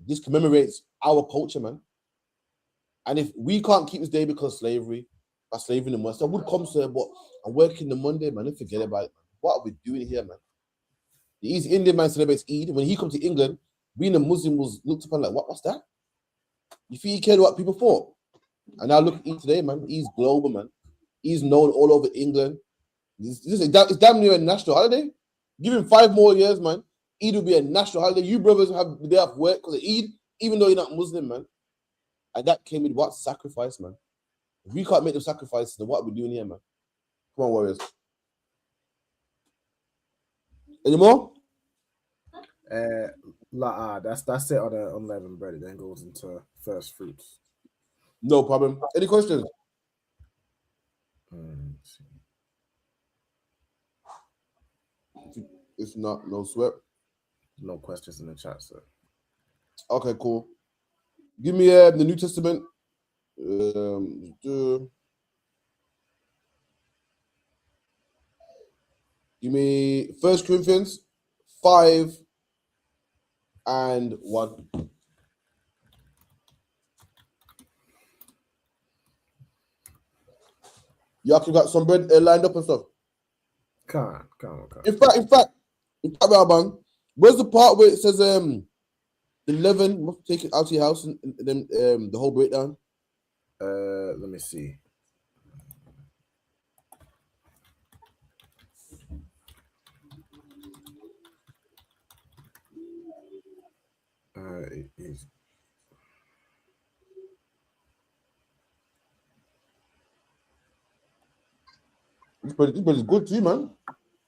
This commemorates our culture, man. And if we can't keep this day because of slavery, by slavery in the West, I would come to it, but I'm working the Monday, man, and forget about it, man. What are we doing here, man? The East Indian man celebrates Eid. When he comes to England, being a Muslim was looked upon like, what's that? You feel he cared what people thought? And now look at Eid today, man. He's global, man. He's known all over England. It's damn near a national holiday. Give him 5 more years, man. Eid will be a national holiday. You brothers have the day off work because of Eid, even though you're not Muslim, man. And that came with what? Sacrifice, man. If we can't make the sacrifices, then what are we doing here, man? Come on, Warriors. Any more? That's it on the unleavened bread. It then goes into first fruits. No problem. Any questions? If not, no sweat. No questions in the chat, sir. Okay, cool. Give me the New Testament. Give me 1 Corinthians 5 and 1. Y'all got some bread lined up and stuff. Come on. In fact, Rabban, where's the part where it says the leaven must take it out of your house and then the whole breakdown? Let me see. This bread is good too, man.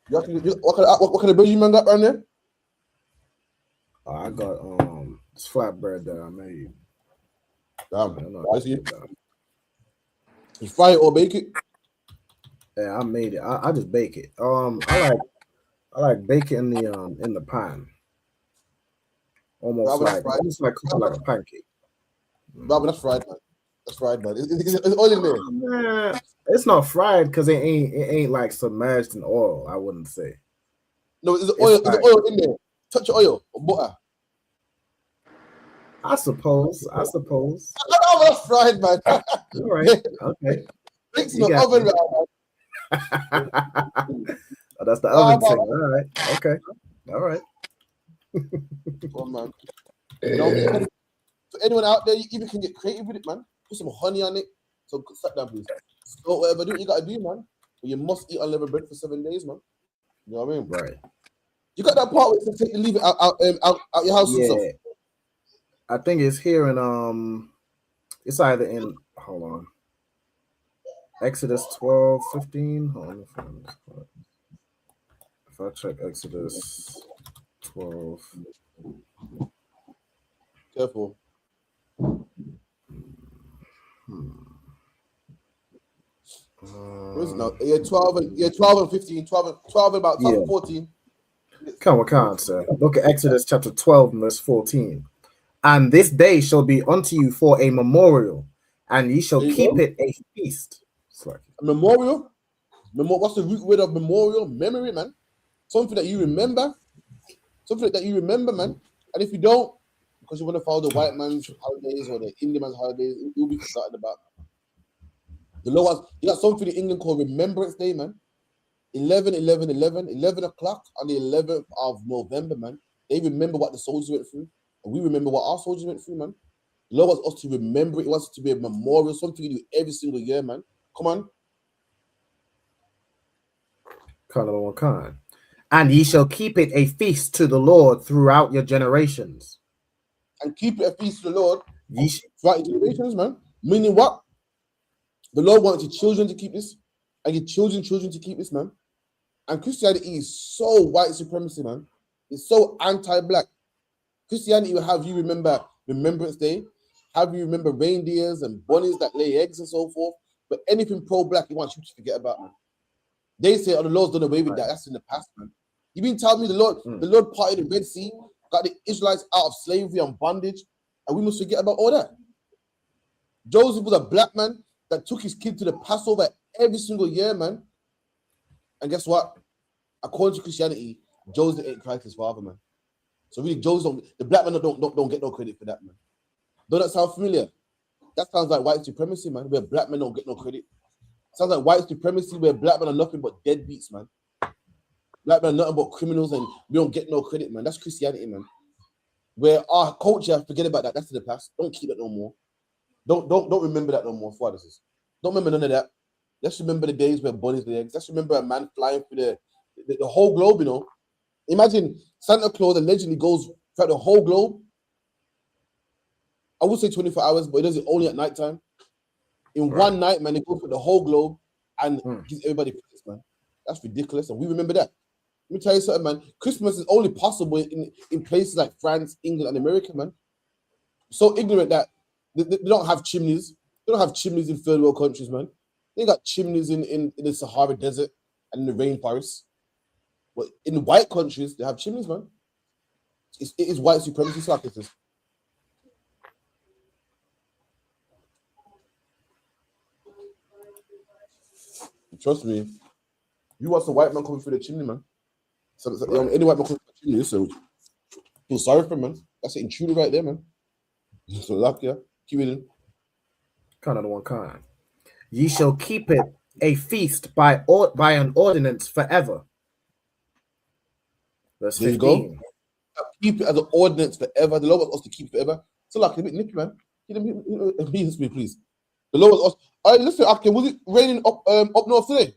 What kind of bread you man got around there? I got this flatbread that I made. Damn, I see it. You fry it or bake it? Yeah, I made it. I just bake it. I like bake it in the pan. Almost like cooking like a pancake. Robin, that's fried, man. That's fried, man. It's oil in there. Man, it's not fried because it ain't like submerged in oil. I wouldn't say. No, is oil in there? Touch your oil or butter. I suppose. Oh, that's fried, man. All right. Okay. It's the oven, man. Oh, that's the oven thing. All right. Okay. All right. Oh, man. You know, for anyone out there, you even can get creative with it, man. Put some honey on it. So sit down, please. So whatever do you gotta do, man. But you must eat unleavened bread for 7 days, man. You know what I mean? Right. You got that part where you take the leave it out your house and stuff. I think it's here in it's either in hold on. Exodus 12:15. Hold on. If I check Exodus 12. Careful. Where is it now? Yeah, 12 and 15, 12 and about 14. Come on, sir. Look at Exodus chapter 12, verse 14. And this day shall be unto you for a memorial, and ye shall keep it a feast. A memorial? What's the root word of memorial? Memory, man. Something that you remember. Something that you remember, man. And if you don't, because you want to follow the white man's holidays or the Indian man's holidays, you'll be forgotten about. The law was, you got something in England called Remembrance Day, man. 11 o'clock on the 11th of November, man. They remember what the soldiers went through, and we remember what our soldiers went through, man. The law wants us to remember it. It wants it to be a memorial, something you do every single year, man. Come on. And ye shall keep it a feast to the Lord throughout your generations. And keep it a feast to the Lord throughout your generations, man. Meaning what? The Lord wants your children to keep this, and your children to keep this, man. And Christianity is so white supremacy, man. It's so anti-black. Christianity will have you remember Remembrance Day, have you remember reindeers and bunnies that lay eggs and so forth. But anything pro-black, he wants you to forget about, man. They say, oh, the Lord's done away with that. That's in the past, man. You mean tell me the Lord parted the Red Sea, got the Israelites out of slavery and bondage, and we must forget about all that? Joseph was a black man that took his kid to the Passover every single year, man. And guess what? According to Christianity, Joseph ain't Christ's father, man. So really, the black man don't get no credit for that, man. Don't that sound familiar? That sounds like white supremacy, man, where black men don't get no credit. Sounds like white supremacy where black men are nothing but deadbeats, man. Black men are nothing but criminals and we don't get no credit, man. That's Christianity, man. Where our culture, forget about that. That's in the past. Don't keep that no more. Don't remember that no more. Fathers. Don't remember none of that. Let's remember the days where bunnies lay eggs. Let's remember a man flying through the whole globe, you know. Imagine Santa Claus allegedly goes throughout the whole globe. I would say 24 hours, but he does it only at nighttime. In one night, man, they go for the whole globe and gives everybody presents, man. That's ridiculous, and we remember that. Let me tell you something, man. Christmas is only possible in places like France, England, and America, man. So ignorant that they don't have chimneys. They don't have chimneys in third world countries, man. They got chimneys in the Sahara Desert and in the rainforest. But in the white countries, they have chimneys, man. It is white supremacy, Socrates. Trust me, you watch the white man coming through the chimney, man. So any white man coming through the chimney, so feel sorry for him, man. That's an intruder right there, man. So luck, yeah. Keep it in. Kind of the one kind. Ye shall keep it a feast by an ordinance forever. Verse 15. There you go. Keep it as an ordinance forever. The Lord wants us to keep it forever. So like a bit nippy, man. Please, please. The Lord wants us. Listen, okay, was it raining up north today?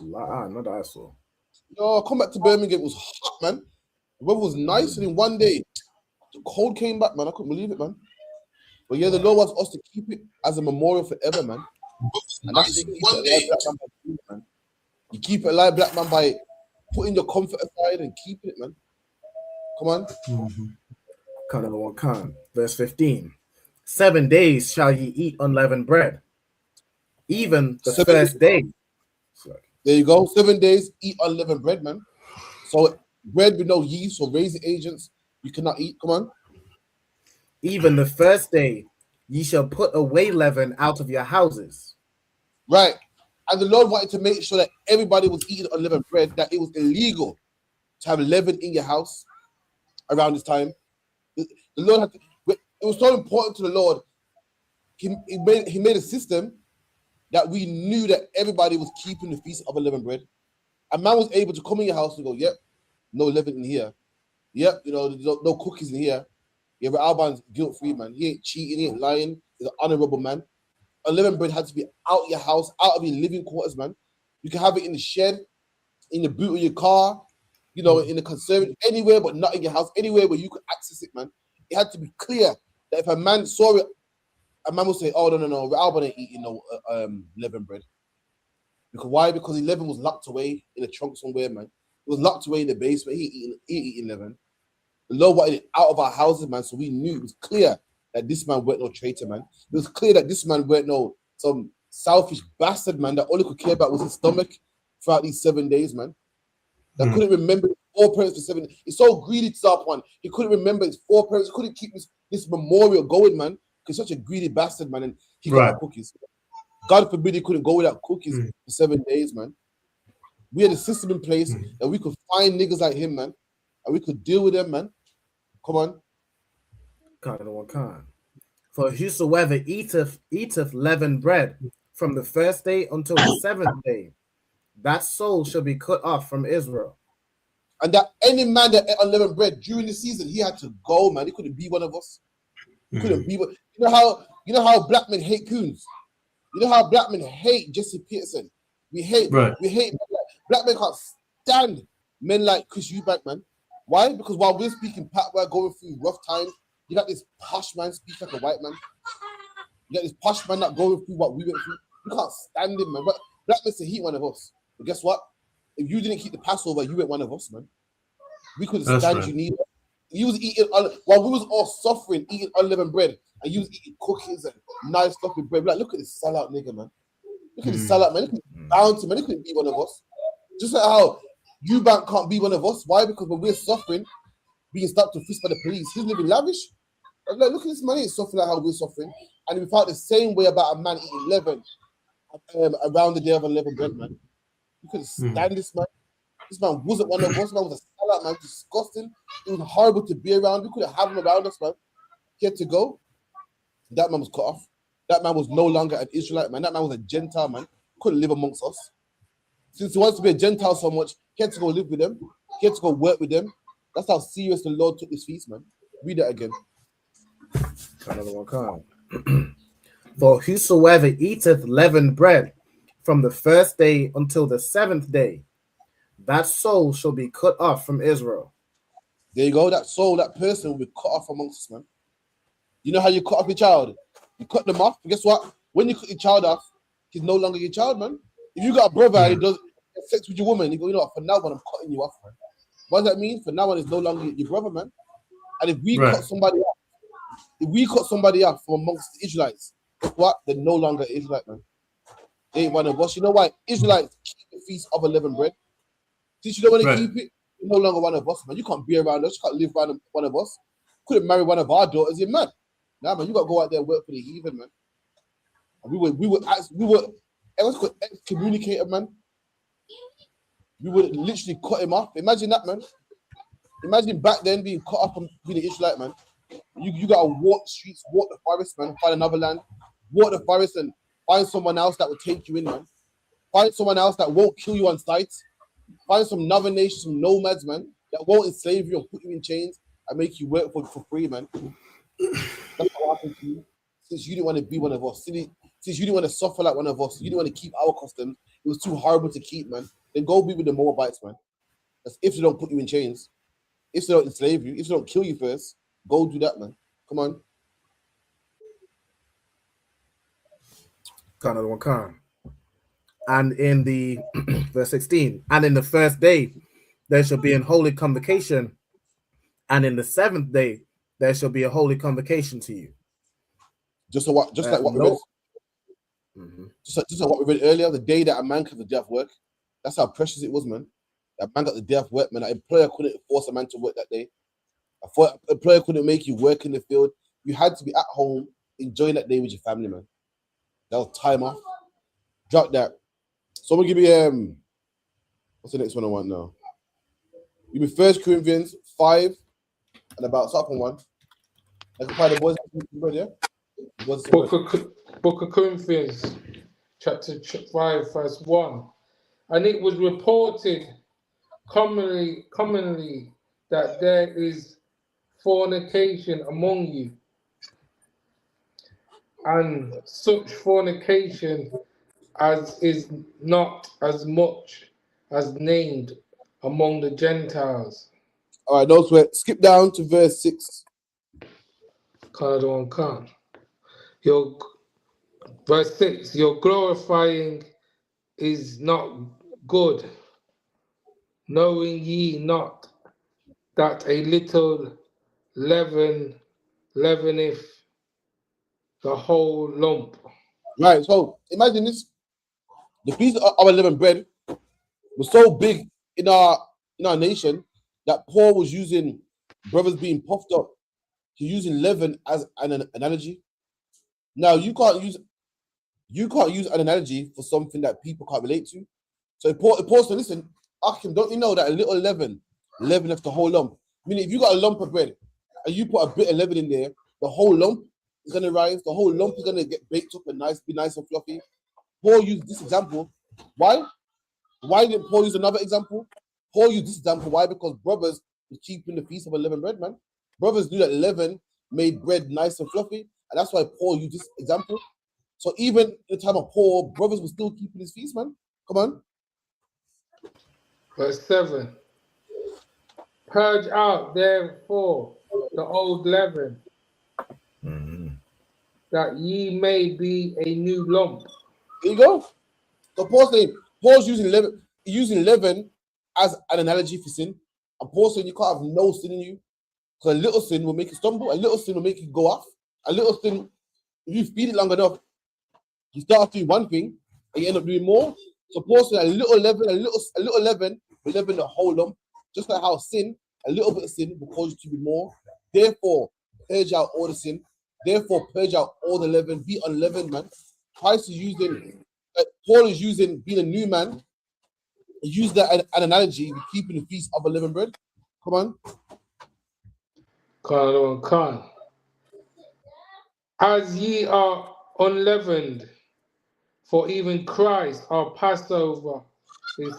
Not that I saw. Yo, come back to Birmingham. It was hot, man. The weather was nice, and in one day, the cold came back, man. I couldn't believe it, man. But yeah, the Lord wants us to keep it as a memorial forever, man. And that's one day. You keep it alive, black man, by putting your comfort aside and keeping it, man. Come on. Kind of the one kind. Verse 15. 7 days shall ye eat unleavened bread, even the first day. There you go. 7 days, eat unleavened bread, man. So bread with no yeast or raisin agents, you cannot eat. Come on. Even the first day, ye shall put away leaven out of your houses. Right. And the Lord wanted to make sure that everybody was eating unleavened bread, that it was illegal to have leaven in your house around this time. The Lord had to, it was so important to the Lord. He made a system that we knew that everybody was keeping the feast of unleavened bread. A man was able to come in your house and go, yep, no leaven in here. Yep, no cookies in here. Yeah, but Alban's guilt-free, man. He ain't cheating, he ain't lying. He's an honorable man. Unleavened bread had to be out your house, out of your living quarters, man. You can have it in the shed, in the boot of your car, you know, in the conservatory, anywhere but not in your house, anywhere where you could access it, man. It had to be clear that if a man saw it, a man would say, oh, no, Alban ain't eating no leavened bread. Because why? Because 11 was locked away in a trunk somewhere, man. It was locked away in the basement. He eating 11. The Lord wanted it out of our houses, man, so we knew it was clear that this man weren't no traitor, man. It was clear that this man weren't no some selfish bastard, man, that all he could care about was his stomach throughout these 7 days, man. That couldn't remember his 4 parents for 7 days. He's so greedy to that one. He couldn't remember his 4 parents. He couldn't keep this memorial going, man. Because such a greedy bastard, man, and he got the cookies. God forbid he couldn't go without cookies for 7 days, man. We had a system in place that we could find niggas like him, man, and we could deal with them, man. Come on. For whosoever eateth leavened bread from the first day until the 7th day, that soul shall be cut off from Israel. And that any man that ate unleavened bread during the season, he had to go, man. He couldn't be one of us. He couldn't be one. You know how black men hate coons. You know how black men hate Jesse Peterson. We hate black men can't stand men like Chris Eubank, man. Why? Because while we're speaking we're going through rough times, you got this posh man speak like a white man. You got this posh man not going through what we went through. You can't stand him, man. But black men say he one of us. But guess what? If you didn't keep the Passover, you weren't one of us, man. We couldn't stand you neither. You was eating while we was all suffering, eating unleavened bread, and you was eating cookies and nice stuff with bread. Like, look at this sellout nigga, man. Look at this sellout, man. Look at this bounty, man. He couldn't be one of us. Just like how Eubank can't be one of us. Why? Because when we're suffering, being stopped and frisked by the police, he's living lavish. Like, look at this man, he's suffering like how we're suffering. And we felt the same way about a man eating leaven around the day of unleavened bread, man. You couldn't stand this man. This man wasn't one of us. This man was a sellout, man. Disgusting. It was horrible to be around. We couldn't have him around us, man. He had to go. That man was cut off. That man was no longer an Israelite, man. That man was a Gentile, man. Couldn't live amongst us. Since he wants to be a Gentile so much, he had to go live with them. He had to go work with them. That's how serious the Lord took this feast, man. Read that again. Another one come. For whosoever eateth leavened bread from the first day until the 7th day, that soul shall be cut off from Israel. There you go. That soul, that person will be cut off amongst us, man. You know how you cut off your child? You cut them off. Guess what? When you cut your child off, he's no longer your child, man. If you got a brother and he does sex with your woman, you go, you know what, for now on, I'm cutting you off, man. What does that mean? For now on, it's no longer your brother, man. And if we cut somebody off, from amongst the Israelites, guess what? They're no longer Israelite, man. They ain't one of us. You know why? Israelites keep the feast of unleavened bread. Since you don't want to keep it, you're no longer one of us, man. You can't be around us. You can't live around one of us. Couldn't marry one of our daughters. You're mad. Nah, man, you got to go out there and work for the heathen, man. And we were excommunicated, man. We would literally cut him off. Imagine that, man. Imagine back then being cut off and being an Israelite, man. You got to walk the streets, walk the forest, man, find another land, walk the forest and find someone else that will take you in, man. Find someone else that won't kill you on sight. Find some another nation, some nomads, man, that won't enslave you and put you in chains and make you work for free, man. That's what happened to you. Since you didn't want to be one of us, since you didn't want to suffer like one of us, you didn't want to keep our customs, it was too horrible to keep, man. Then go be with the Moabites, man. That's if they don't put you in chains. If they don't enslave you, if they don't kill you first, go do that, man. Come on. Another one come. And in the verse 16, and in the first day there shall be an holy convocation, and in the 7th day there shall be a holy convocation to you. Just like what we read. Just like what we read earlier, the day that a man got the day of work. That's how precious it was, man. That man got the day of work, man. An employer couldn't force a man to work that day. An employer couldn't make you work in the field. You had to be at home enjoying that day with your family, man. That was time off. Drop that. So I'm gonna give you what's the next one I want now? Give me 1 Corinthians 5 and about start on 1. I can find the boys, yeah? Book of Corinthians, chapter 5, verse 1. And it was reported commonly that there is fornication among you, and such fornication as is not as much as named among the Gentiles. All right, no sweat. Skip down to verse 6. Your verse 6, your glorifying is not good, knowing ye not that a little leaven leaveneth the whole lump. Right, so imagine this. The Feast of Unleavened Bread was so big in our nation that Paul was using brothers being puffed up to using leaven as an analogy. Now you can't use an analogy for something that people can't relate to. So Paul said, listen, Akim, don't you know that a little leaven leaveneth the whole lump? Meaning, if you got a lump of bread and you put a bit of leaven in there, the whole lump is gonna rise. The whole lump is gonna get baked up and be nice and fluffy. Paul used this example. Why? Why didn't Paul use another example? Paul used this example. Why? Because brothers were keeping the Feast of Unleavened Bread, man. Brothers knew that leaven made bread nice and fluffy, and that's why Paul used this example. So even in the time of Paul, brothers were still keeping his feast, man. Come on. Verse 7. Purge out therefore the old leaven, that ye may be a new lump. There you go. So Paul's using leaven as an analogy for sin. And Paul saying you can't have no sin in you. Because a little sin will make you stumble, a little sin will make you go off. A little sin, if you feed it long enough, you start doing one thing and you end up doing more. So Paul said a little leaven will leaven the whole lump. Just like how sin, a little bit of sin will cause you to be more. Therefore, purge out all the sin. Therefore, purge out all the leaven. Be unleavened, man. Christ is using, Paul is using being a new man. He used that an analogy with keeping the feast of unleavened bread. Come on. As ye are unleavened, for even Christ, our Passover, is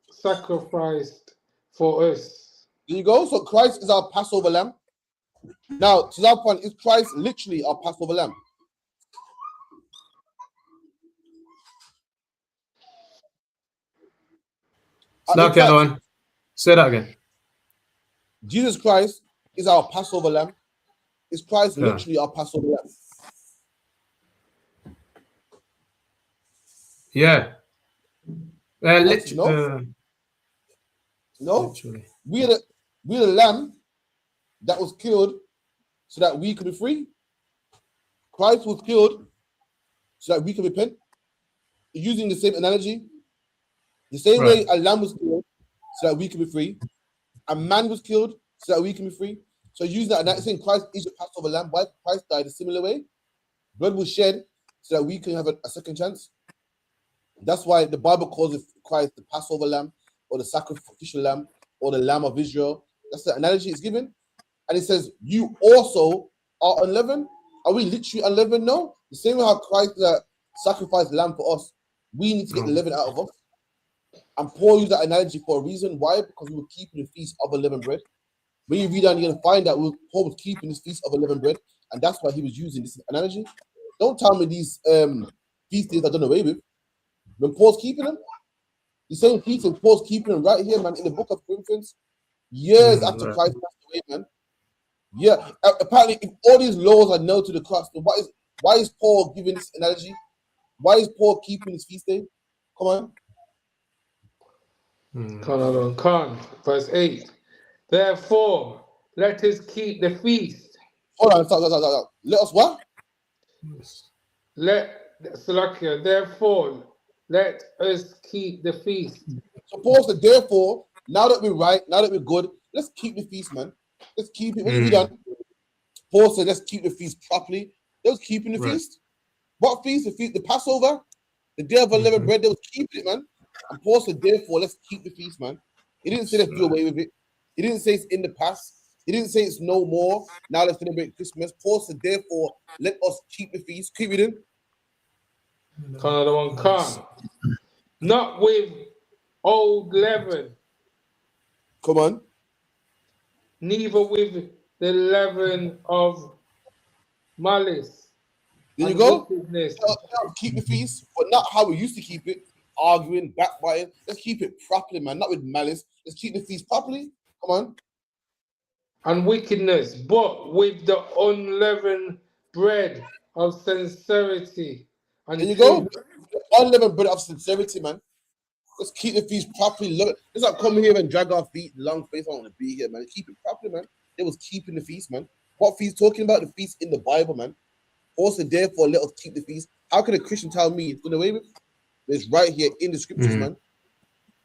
sacrificed for us. There you go. So Christ is our Passover lamb. Now, to that point, is Christ literally our Passover lamb? Snap the other one. Say that again. Jesus Christ is our Passover lamb. Is Christ literally our Passover lamb? Yeah. No. Literally. We're the lamb that was killed so that we could be free. Christ was killed so that we could repent. Using the same analogy, the same way a lamb was killed so that we could be free. A man was killed so that we can be free. So using that, saying Christ is the Passover lamb. Why Christ died a similar way? Blood was shed so that we can have a second chance. That's why the Bible calls it Christ the Passover lamb, or the sacrificial lamb, or the Lamb of Israel. That's the analogy it's given. And it says, you also are unleavened. Are we literally unleavened? No. The same way how Christ sacrificed the lamb for us, we need to get the leaven out of us. And Paul used that analogy for a reason. Why? Because we were keeping the feast of unleavened bread. When you read down, you're going to find that Paul was keeping his feast of unleavened bread. And that's why he was using this analogy. Don't tell me these feast days are done away with. When Paul's keeping them, the same feast and Paul's keeping them right here, man, in the book of Corinthians, years after Christ passed away, man. Yeah, apparently, if all these laws are nailed to the cross, then why is Paul giving this analogy? Why is Paul keeping his feast day? Come on. Verse 8. Therefore, let us keep the feast. Hold on, stop. Let us what? Therefore, let us keep the feast. So Paul said, therefore, now that we're right, now that we're good, let's keep the feast, man. Let's keep it. What have we done? Paul said, let's keep the feast properly. They was keeping the feast. What feast? The feast, the Passover, the day of unleavened bread. They was keeping it, man. And Paul said, therefore, let's keep the feast, man. He didn't say let's do away with it. He didn't say it's in the past. He didn't say it's no more. Now let's celebrate Christmas. Paul said, therefore, let us keep the feast. Keep reading. Not with old leaven. Come on. Neither with the leaven of malice. There you and go. wickedness. Keep the feast, but not how we used to keep it, arguing, backbiting. Let's keep it properly, man, not with malice. Let's keep the feast properly. Come on. And wickedness, but with the unleavened bread of sincerity. And there you go. Unleavened bread of sincerity, man. Let's keep the feast properly. Love it. Let's not come here and drag our feet, long face. I don't want to be here, man. Keep it properly, man. They was keeping the feast, man. What feast? Talking about the feast in the Bible, man. Also, therefore, let us keep the feast. How can a Christian tell me it's going away with? It's right here in the scriptures, man.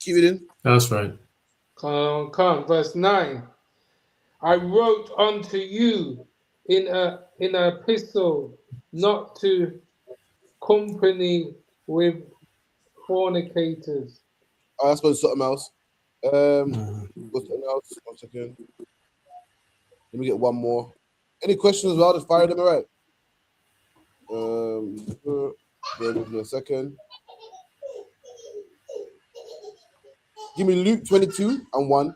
Keep it in. That's right. Come, verse 9. I wrote unto you in an epistle not to company with fornicators. Oh, that's going something else. What's something else? 1 second. Let me get one more. Any questions as well? Just fire them, all right? Bear with me a second. Give me Luke 22 and 1.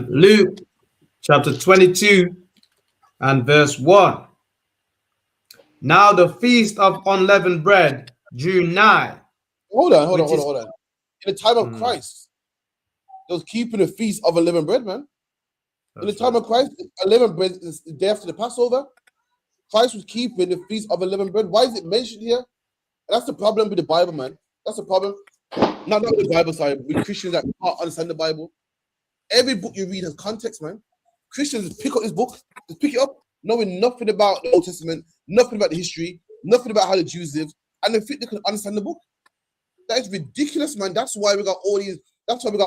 Luke chapter 22 and verse 1. Now the feast of unleavened bread drew nigh. Hold on. In the time of Christ, they was keeping the feast of unleavened bread, man. In the time of Christ, unleavened bread is the day after the Passover. Christ was keeping the feast of unleavened bread. Why is it mentioned here? And that's the problem with the Bible, man. That's the problem. Not with the Bible, sorry, with Christians that can't understand the Bible. Every book you read has context, man. Christians pick up this book, just pick it up, knowing nothing about the Old Testament, nothing about the history, nothing about how the Jews lived, and they think they can understand the book. That is ridiculous, man. That's why we got all these. That's why we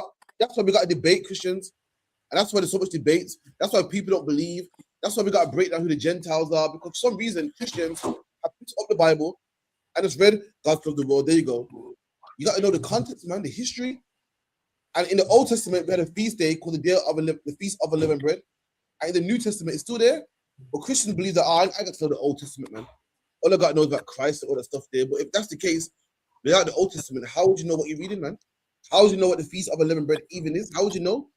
got a debate, Christians, and that's why there's so much debates. That's why people don't believe. That's why we got to break down who the Gentiles are, because for some reason Christians have picked up the Bible and it's read God loves the world. There you go. You got to know the context, man, the history. And in the Old Testament, we had a feast day called the Feast of Unleavened Bread. And in the New Testament, it's still there. But Christians believe that I got to know the Old Testament, man. All I got to know is about Christ and all that stuff there. But if that's the case, without the Old Testament, how would you know what you're reading, man? How would you know what the Feast of Unleavened Bread even is? How would you know?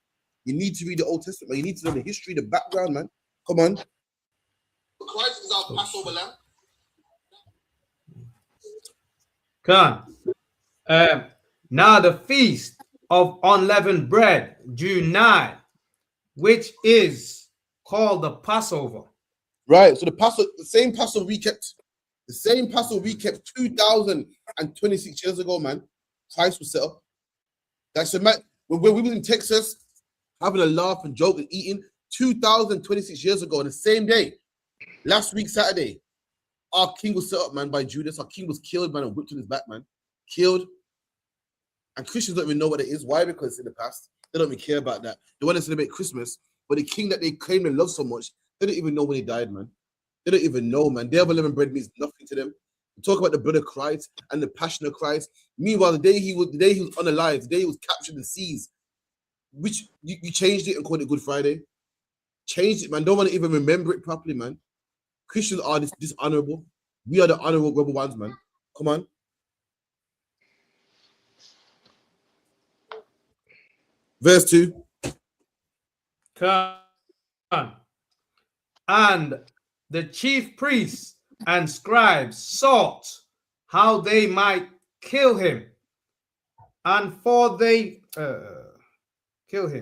You need to read the Old Testament, man. You need to know the history, the background, man. Come on. Christ is our Passover lamb. Come on. Now the feast of unleavened bread drew nigh, which is called the Passover. Right. So the same Passover we kept 2026 years ago, man. Christ was set up. That's a man. When we was in Texas, having a laugh and joke and eating 2026 years ago on the same day, last week Saturday, our king was set up, man, by Judas. Our king was killed, man, and whipped on his back, man. Killed. And Christians don't even know what it is. Why? Because it's in the past. They don't even care about that. They want to celebrate Christmas, but the king that they claim to love so much, they don't even know when he died, man. They don't even know, man. Day of unleavened bread means nothing to them. We talk about the blood of Christ and the passion of Christ. Meanwhile, the day he was unalive, the day he was captured and seized, which you changed it and called it Good Friday. Changed it, man. Don't want to even remember it properly, man. Christians are dishonorable. We are the honorable ones, man. Come on. Verse 2. Come on. And the chief priests and scribes sought how they might kill him, and for they feared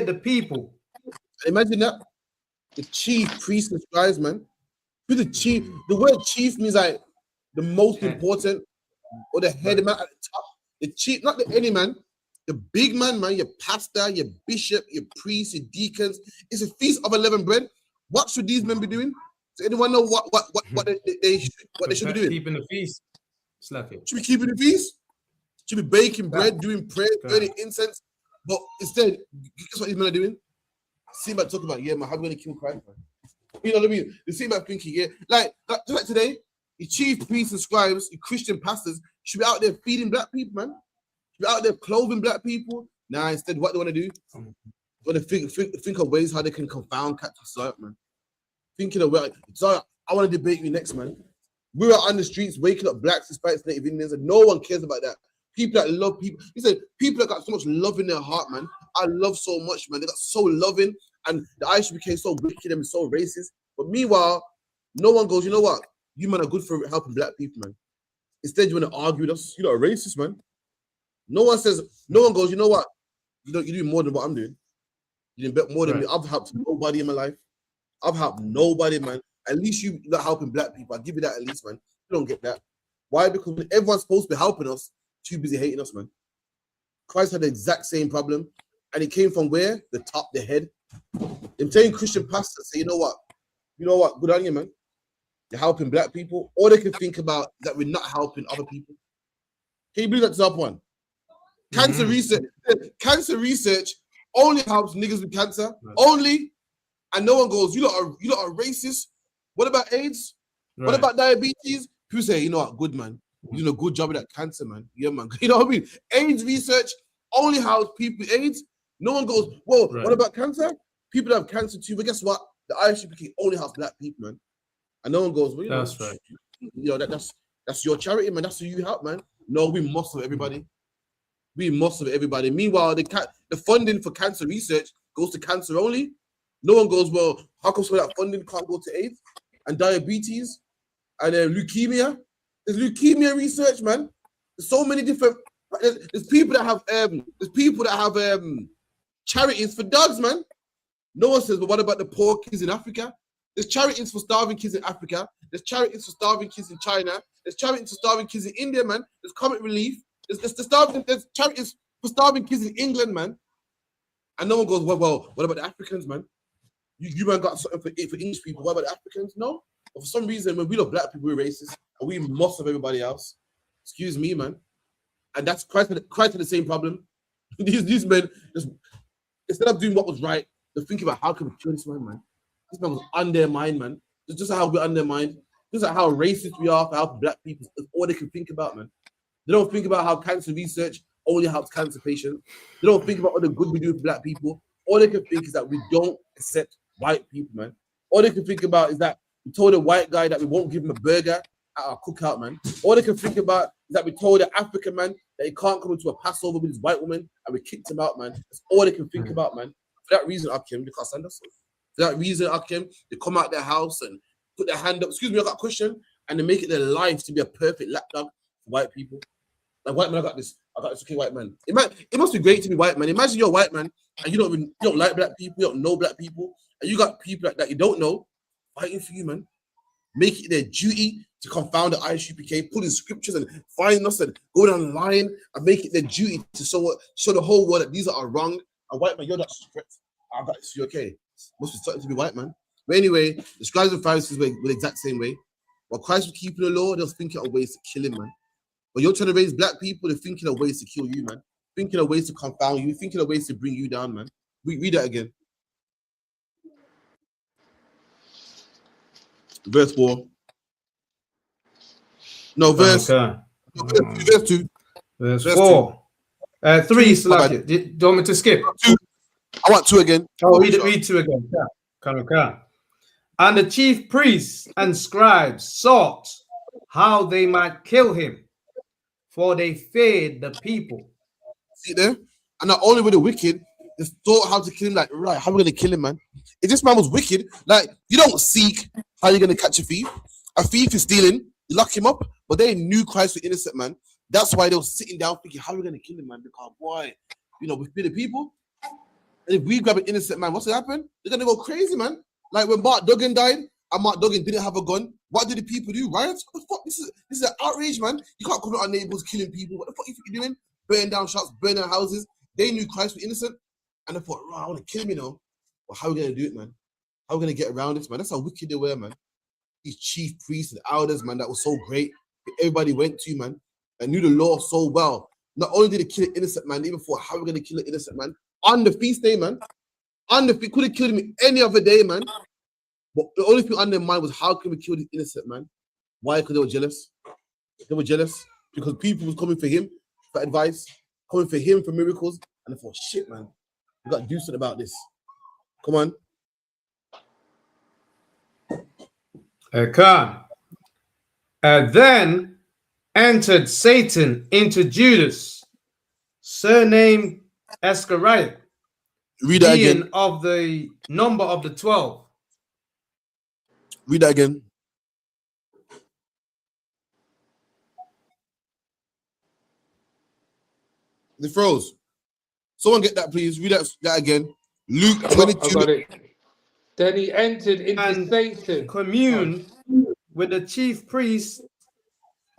the people. Imagine that. The chief priests and scribes, man. Who's the chief? The word chief means like the most important, or the head man at the top. The chief, not the any man. The big man, your pastor, your bishop, your priest, your deacons. It's a feast of unleavened bread. What should these men be doing? Does anyone know what they should be doing? Keeping the feast. Slapping. Should be keeping the feast. Should be baking bread, doing prayer, burning incense. But instead, guess what these men are doing? See about talking about, yeah, man, how are we gonna kill Christ, man? You know what I mean? They see about thinking, yeah, like today, the chief priests and scribes, the Christian pastors should be out there feeding black people, man. Out there clothing black people, Now, instead, what they want to do? They want to think of ways how they can confound Catholic society, man. Thinking of, so I want to debate you next, man. We were on the streets waking up blacks, Hispanics, Native Indians, and no one cares about that. People that love people. He said, people that got so much love in their heart, man. I love so much, man. They got so loving, and the ISUPK became so wicked and so racist. But meanwhile, no one goes, you know what? You man are good for helping black people, man. Instead, you want to argue with us. You're not a racist, man. No one goes, you know what? You do more than what I'm doing. You didn't bet more than me. I've helped nobody in my life. I've helped nobody, man. At least you're not helping black people. I'll give you that at least, man. You don't get that. Why? Because when everyone's supposed to be helping us, too busy hating us, man. Christ had the exact same problem. And he came from where? The top, the head. I'm telling Christian pastors, say, you know what? Good on you, man. You're helping black people. All they can think about is that we're not helping other people. Can you believe that's up one? Cancer research only helps niggas with cancer. Only. And no one goes, you lot are racist. What about AIDS? Right. What about diabetes? People say, you know what, good man. You're doing a good job with that cancer, man. Yeah, man. You know what I mean? AIDS research only helps people with AIDS. No one goes, well, what about cancer? People that have cancer too. But guess what? The ISUPK only helps black people, man. And no one goes, well, that's right. You know, that's your charity, man. That's who you help, man. No, we must have everybody. We must have everybody. Meanwhile, the funding for cancer research goes to cancer only. No one goes, well, how come some of that funding can't go to AIDS and diabetes and leukemia? There's leukemia research, man. There's so many different. There's people that have charities for dogs, man. No one says, but what about the poor kids in Africa? There's charities for starving kids in Africa. There's charities for starving kids in China. There's charities for starving kids in India, man. There's Comic Relief. There's charities for starving kids in England, man. And no one goes, well, what about the Africans, man? You man got something for English people. What about the Africans? No. But for some reason, when we love black people, we're racist. And we must have everybody else. Excuse me, man. And that's Christ had the same problem. These men, just instead of doing what was right, they're thinking about how can we kill this man. This man was undermined, man. It's just how we're undermined. Just like how racist we are for helping black people. That's all they can think about, man. They don't think about how cancer research only helps cancer patients. They don't think about all the good we do for black people. All they can think is that we don't accept white people, man. All they can think about is that we told a white guy that we won't give him a burger at our cookout, man. All they can think about is that we told an African man that he can't come into a Passover with his white woman and we kicked him out, man. That's all they can think about, man. For that reason, Akim, they can't stand us. For that reason, Akim, they come out their house and put their hand up. Excuse me, I got a question. And they make it their life to be a perfect lapdog for white people. Like, white man, I got this. Okay, white man. It must be great to be white man. Imagine you're a white man and you don't like black people, you don't know black people, and you got people that you don't know fighting for you, man. Make it their duty to confound the ISUPK, put in scriptures and find us and go down the line and make it their duty to show the whole world that these are wrong. And white man, you're not strict. I got this. You okay? Must be starting to be white man. But anyway, the scribes and Pharisees were the exact same way. While Christ was keeping the law, they was thinking of ways to kill him, man. But you're trying to raise black people, they're thinking of ways to kill you, man. Thinking of ways to confound you, thinking of ways to bring you down, man. Read that again. Verse 4. No, verse. Okay. Verse 2. Verse 4. 3, Slack. Do you want me to skip? 2. I want 2 again. Oh, read 2 again. Yeah. And the chief priests and scribes sought how they might kill him, for they feared the people. See there? And not only were the wicked, they thought how to kill him, like, right, how are we going to kill him, man? If this man was wicked, like, you don't seek how you're going to catch a thief. A thief is stealing, you lock him up, but they knew Christ was innocent, man. That's why they were sitting down thinking, how are we going to kill him, man? Because, boy, we fear the people. And if we grab an innocent man, what's going to happen? They're going to go crazy, man. Like when Mark Duggan died, and Mark Duggan didn't have a gun, what did the people do? Riots? What the fuck? This is an outrage, man. You can't come to our neighbors killing people. What the fuck you think you're doing? Burning down shops, burning down houses. They knew Christ was innocent, and they thought, I want to kill him, Well, how are we going to do it, man? How are we going to get around this, man? That's how wicked they were, man. These chief priests and elders, man, that was so great. Everybody went to, man, and knew the law so well. Not only did they kill an innocent man, they even thought, how are we going to kill an innocent man? On the feast day, man. Could have killed him any other day, man. But the only thing on their mind was, how can we kill this innocent man? Why? Because they were jealous. They were jealous because people was coming for him for advice, coming for him for miracles. And I thought, shit, man, we got to do something about this. Come on. Khan. Then entered Satan into Judas, surname Iscariot, Read that being again. of the number of the 12. Read that again. The froze. Someone get that, please. Read that again. Luke 22. I got it. Then he entered into and Satan. Communed with the chief priests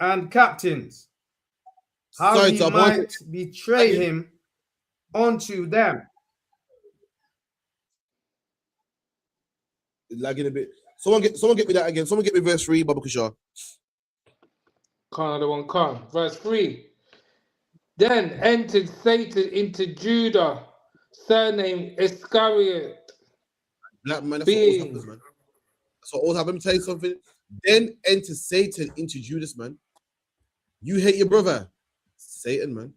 and captains, how Sorry, he Tom, might betray him unto them. Lagging a bit. Someone get me that again. Someone get me verse 3, Baba Kushar. Khan. Verse 3. Then entered Satan into Judah, surname Iscariot. Black man, that's what always happens, man. That's what always happens. Let me tell you something. Then entered Satan into Judas, man. You hate your brother. Satan, man.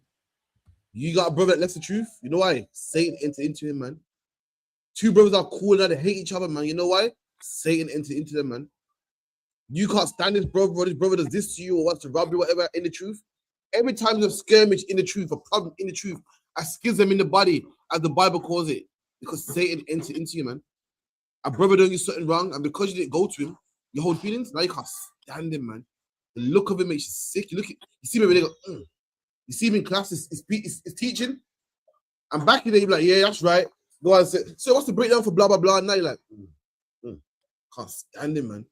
You got a brother that left the truth. You know why? Satan entered into him, man. Two brothers are cool now, they hate each other, man. You know why? Satan entered into them, man. You can't stand this brother, or this brother does this to you or wants to rob you, whatever, in the truth. Every time there's a skirmish in the truth, a problem in the truth, a schism in the body, as the Bible calls it, because Satan entered into you, man. A brother doing you something wrong, and because you didn't go to him, your whole feelings, now you can't stand him, man. The look of him makes you sick. You see me when they go, You see him in class, it's teaching, and back in there, you're like, yeah, that's right. Go on and say, so what's the breakdown for blah, blah, blah? And now you're like, can't stand him, man.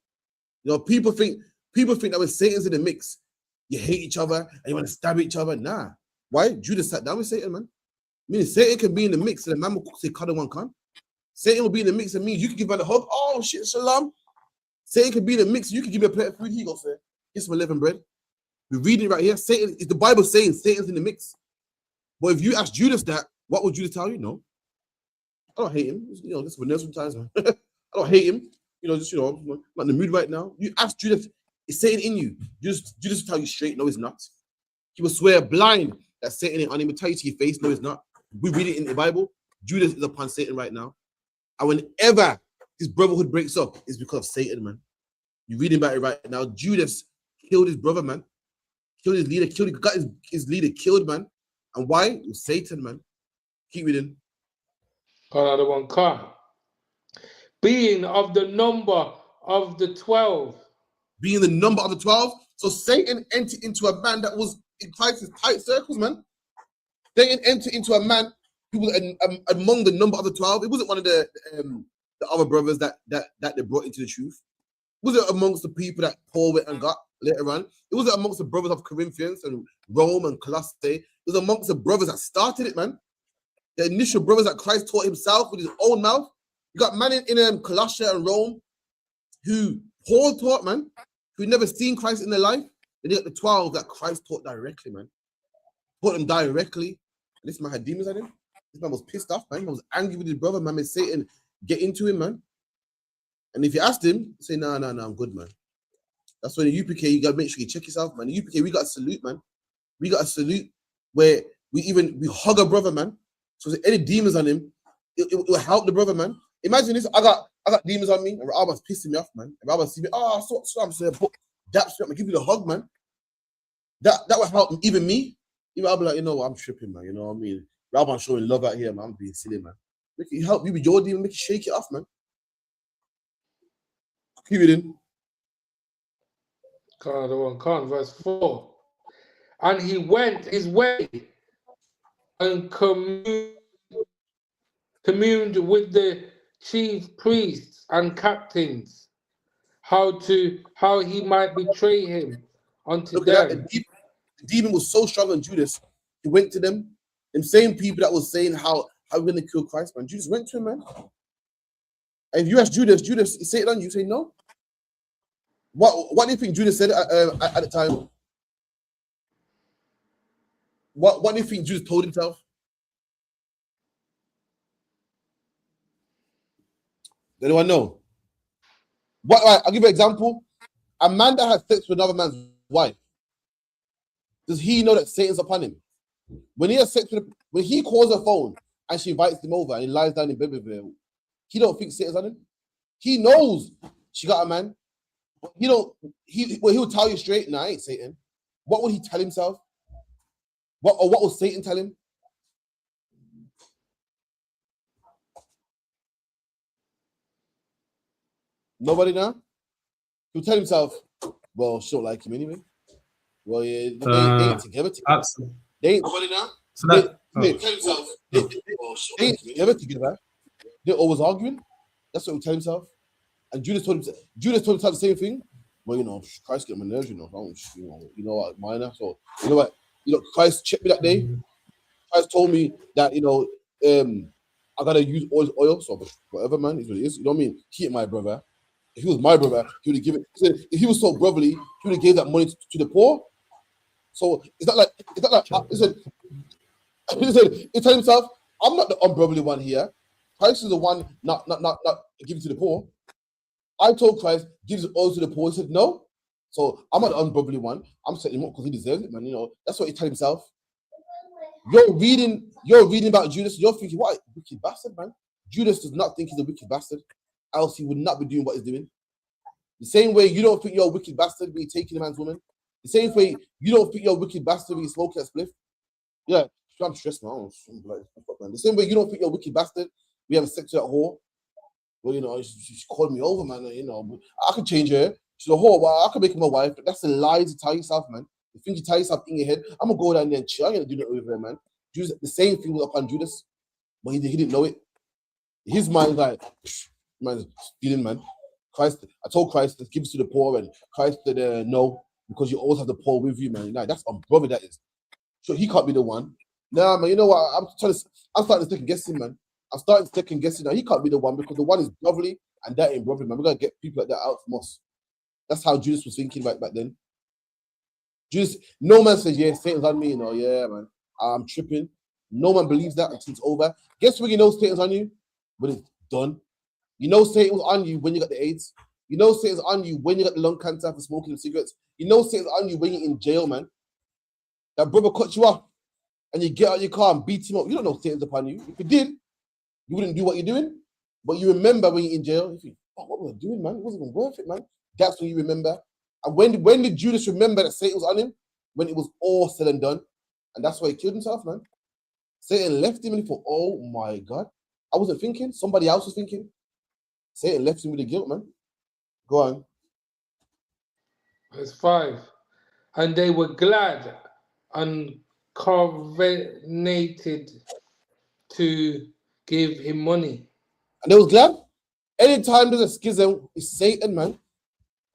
You know, people think that when Satan's in the mix, you hate each other and you want to stab each other. Nah. Why? Judas sat down with Satan, man. Meaning Satan can be in the mix and the man will say, cuddle one can. Satan will be in the mix and means you can give man a hug. Oh, shit, shalom. Satan can be in the mix. You can give me a plate of food. He goes, say, get some leavened bread. We're reading right here. Satan, is the Bible saying Satan's in the mix? But if you ask Judas that, what would Judas tell you? No. I don't hate him. You know, this is sometimes, man. I don't hate him. You know, just, I'm not in the mood right now. You ask Judas, is Satan in you? Judas will tell you straight, no, he's not. He will swear blind that Satan ain't on him. He'll tell you to your face, no, he's not. We read it in the Bible. Judas is upon Satan right now. And whenever his brotherhood breaks up, it's because of Satan, man. You're reading about it right now. Judas killed his brother, man. Killed his leader, got his leader killed, man. And why? It was Satan, man. Keep reading. Another one, Khan. Being of the number of the 12. Being the number of the 12. So Satan entered into a man that was in Christ's tight circles, man. Satan entered into a man who was among the number of the 12. It wasn't one of the other brothers that they brought into the truth. It wasn't amongst the people that Paul went and got later on. It wasn't amongst the brothers of Corinthians and Rome and Colossae. It was amongst the brothers that started it, man. The initial brothers that Christ taught himself with his own mouth. You got man in Colossae and Rome who Paul taught, man, who never seen Christ in their life. Then you got the 12 that Christ taught directly, man. Taught them directly. And this man had demons on him. This man was pissed off, man. He was angry with his brother, man. Made Satan get into him, man. And if you asked him, say, no, I'm good, man. That's when the UPK, you got to make sure you check yourself, man. The UPK, we got a salute, man. We got a salute where we hug a brother, man. So if any demons on him, it will help the brother, man. Imagine this, I got demons on me, and Rabba's pissing me off, man. And Rabba see me, so I'm saying, daps me up, give you the hug, man. That will help even me. Even I'll be like, you know what, I'm tripping, man. You know what I mean? Rabba's showing love out here, man. I'm being silly, man. Make it help you with your demon, make it shake it off, man. Keep it in. Verse 4. And he went his way and communed with the chief priests and captains, how he might betray him unto them. The demon was so strong on Judas, he went to them. Them same people that was saying how we're going to kill Christ, man. Judas went to him, man. And if you ask Judas, say it on you, say no. What do you think Judas said at the time? What do you think Judas told himself? Does anyone know? I'll give you an example. A man that has sex with another man's wife, does he know that Satan's upon him? When he has sex with, when he calls her phone and she invites him over and he lies down in bed with her, he don't think Satan's on him. He knows she got a man. He don't. He'll tell you straight, nah, I ain't Satan. What would he tell himself? What would Satan tell him? Nobody now? He'll tell himself, well, she don't like him anyway. Well, yeah, they ain't together. Absolutely. They ain't nobody now. So that, they tell himself, they ain't together together. They're always arguing. That's what he'll tell himself. And Judas told himself the same thing. Well, you know, Christ get my nerves, you know. You know what, minor. So you know what? You know, Christ checked me that day. Christ told me that, you know, I gotta use oil. So whatever, man, is what it is. You know what I mean? He ain't my brother. If he was my brother, he would have given. If he was so brotherly, he would have gave that money to the poor. So is that like? He told himself, I'm not the unbrotherly one here. Christ is the one not giving to the poor. I told Christ, gives it all to the poor. He said, no. So I'm not the unbrotherly one. I'm setting him up because he deserves it, man. You know, that's what he told himself. You're reading about Judas. You're thinking, what a wicked bastard, man. Judas does not think he's a wicked bastard. Else he would not be doing what he's doing. The same way you don't think you're a wicked bastard when you're taking a man's woman. The same way you don't think you're a wicked bastard when you're smoking a spliff. Yeah, I'm stressed now. The same way you don't think you're a wicked bastard we have sex with that whore. Well, you know, she called me over, man. You know, I could change her. She's a whore, but I could make her my wife. But that's a lie to tell yourself, man. The thing you tell yourself in your head, I'm gonna go down there and chill. I'm gonna do that with her, man. Judas, the same thing was upon Judas, but he didn't know it. His mind, like, man, stealing, man. Christ, I told Christ to give it to the poor, and Christ said no, because you always have the poor with you, man. Nah, that's unbrother, that is. So he can't be the one. Nah, man, you know what? I'm starting to second guess him, man. I'm starting to second guess him now. He can't be the one because the one is brotherly and that ain't brotherly, man. We're gonna get people like that out from us. That's how Judas was thinking back then. Judas, no man says, yeah, Satan's on me, you know, yeah, man. I'm tripping. No one believes that until it's over. Guess when you know Satan's on you? When it's done. You know Satan's on you when you got the AIDS. You know Satan's on you when you got the lung cancer for smoking cigarettes. You know Satan's on you when you're in jail, man. That brother cut you off and you get out of your car and beat him up. You don't know Satan's upon you. If you did, you wouldn't do what you're doing. But you remember when you're in jail, you think, oh, what was I doing, man? It wasn't even worth it, man. That's when you remember. And when did Judas remember that Satan was on him? When it was all said and done. And that's why he killed himself, man. Satan left him and he thought, oh my God. I wasn't thinking. Somebody else was thinking. Satan left him with the guilt, man. Go on. Verse 5. And they were glad and covenanted to give him money. And they was glad. Anytime there's a schism, it's Satan, man.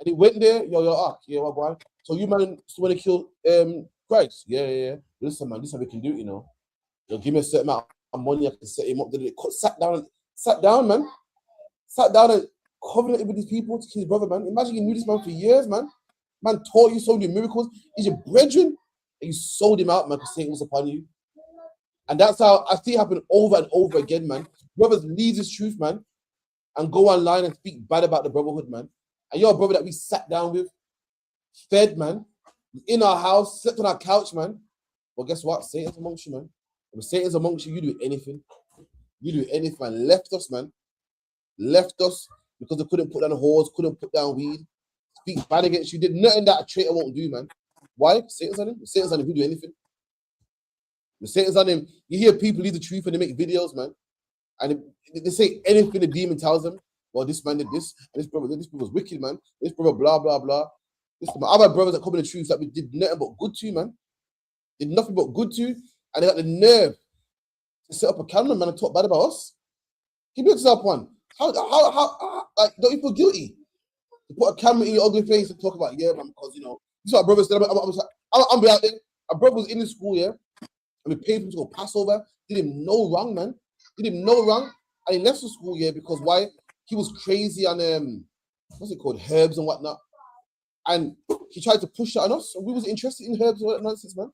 And he went there, yeah, my boy. So you man want to kill Christ? Yeah. Listen, man, this is how we can do it, you know. You'll give me a certain amount of money, I can set him up. Sat down, man. Sat down and covenanted with these people to kill his brother, man. Imagine you knew this man for years, man. Man taught you so many miracles. He's your brethren, and you sold him out, man, because Satan was upon you. And that's how I see it happen over and over again, man. Brothers leave this truth, man, and go online and speak bad about the brotherhood, man. And you're a brother that we sat down with, fed, man, in our house, slept on our couch, man. Well, guess what? Satan's amongst you, man. When Satan's amongst you, you do anything. You do anything, man. Left us, man. Left us because they couldn't put down whores, couldn't put down weed, speak bad against you. Did nothing that a traitor won't do, man. Why? Satan's on him. Satan's on him. He'll do anything. The Satan's on him. You hear people leave the truth and they make videos, man. And they say anything the demon tells them. Well, this man did this, and this brother was wicked, man. This brother, blah, blah, blah. I've had brothers that come in the truth that we did nothing but good to, man. Did nothing but good to, and they got the nerve to set up a camera, man, and talk bad about us. Give yourself one. How, like, don't you feel guilty? To put a camera in your ugly face and talk about, yeah, man, because, you know, this is what brothers said. I'm out there. A brother was in the school, yeah, and we paid him to go Passover. Did him no wrong, man. Did him no wrong. And he left the school, yeah, because why? He was crazy on, what's it called, herbs and whatnot. And he tried to push that on us. And we wasn't interested in herbs and all that nonsense, man.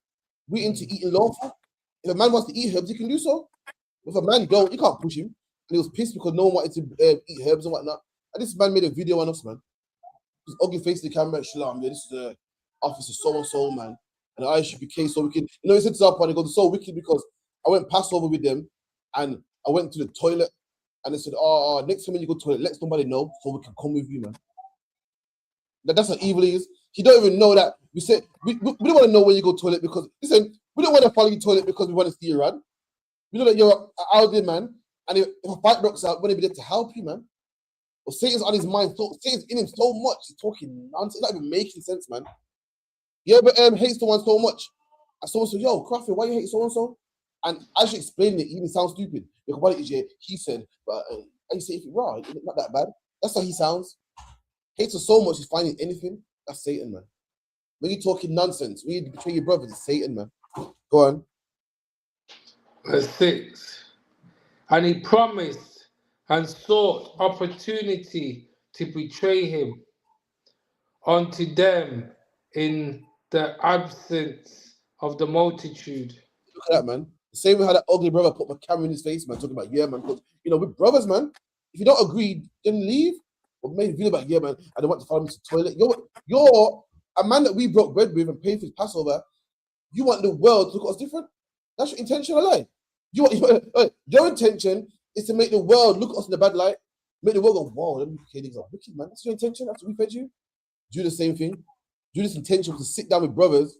We into eating lawful. If a man wants to eat herbs, he can do so. If a man don't, you can't push him. And he was pissed because no one wanted to eat herbs and whatnot. And this man made a video on us, man. His ugly face to the camera, Shalom, yeah, this is Officer so-and-so, man. and the ISUPK so wicked. You know, he said to our party, he goes, so wicked because I went Passover with them and I went to the toilet and they said, next time when you go to the toilet, let somebody know so we can come with you, man. That's how evil he is. He don't even know that we said we don't want to know when you go to the toilet because listen, we don't want to follow you toilet because we want to see you run. We know that you're out there, man, and if a fight breaks out, we're gonna be there to help you, man. Or Satan's on his mind, so Satan's in him so much, he's talking nonsense, it's not even making sense, man. Yeah, but hates someone so much. And someone said, yo, Crawford, why you hate so-and-so? And as you explain it, it even sounds stupid. Because what it is, yeah, he said, but I say, if you're wrong, it's not that bad. That's how he sounds. Hates us so much, he's finding anything. That's Satan, man. When you're talking nonsense, when you betray your brothers, it's Satan, man. Go on. Verse 6. And he promised and sought opportunity to betray him unto them in the absence of the multitude. Look at that, man. The same way how that ugly brother put my camera in his face, man, talking about, yeah, man, because, you know, we're brothers, man. If you don't agree, then leave. Or made a video about, yeah, man, I don't want to follow me to the toilet. You're a man that we broke bread with and paid for his Passover. You want the world to look at us different? That's your intention, alive. Your intention is to make the world look at us in a bad light, make the world go, whoa, them niggas are wicked, man. That's your intention. That's what we fed you. Do the same thing. Judas' intention was to sit down with brothers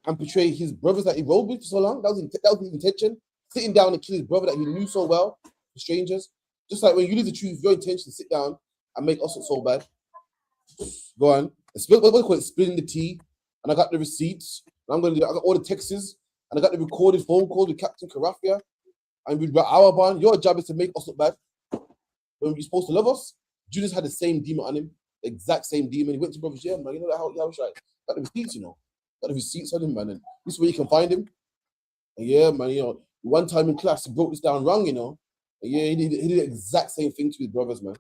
and portray his brothers that he rode with for so long. That was his intention. Sitting down and kill his brother that he knew so well, for strangers. Just like when you live the truth, your intention to sit down and make us look so bad. Go on. What do you call it? Spilling the tea. And I got the receipts. I got all the texts. And I got the recorded phone call with Captain Karafia. And with Araban. Your job is to make us look bad. When you're supposed to love us. Judas had the same demon on him. The exact same demon. He went to brothers, yeah, man. You know that how was right. Got the receipts, you know. Got the receipts on him, man. And this is where you can find him. And yeah, man, you know, one time in class, he broke this down wrong, you know. And yeah, he did the exact same thing to his brothers, man.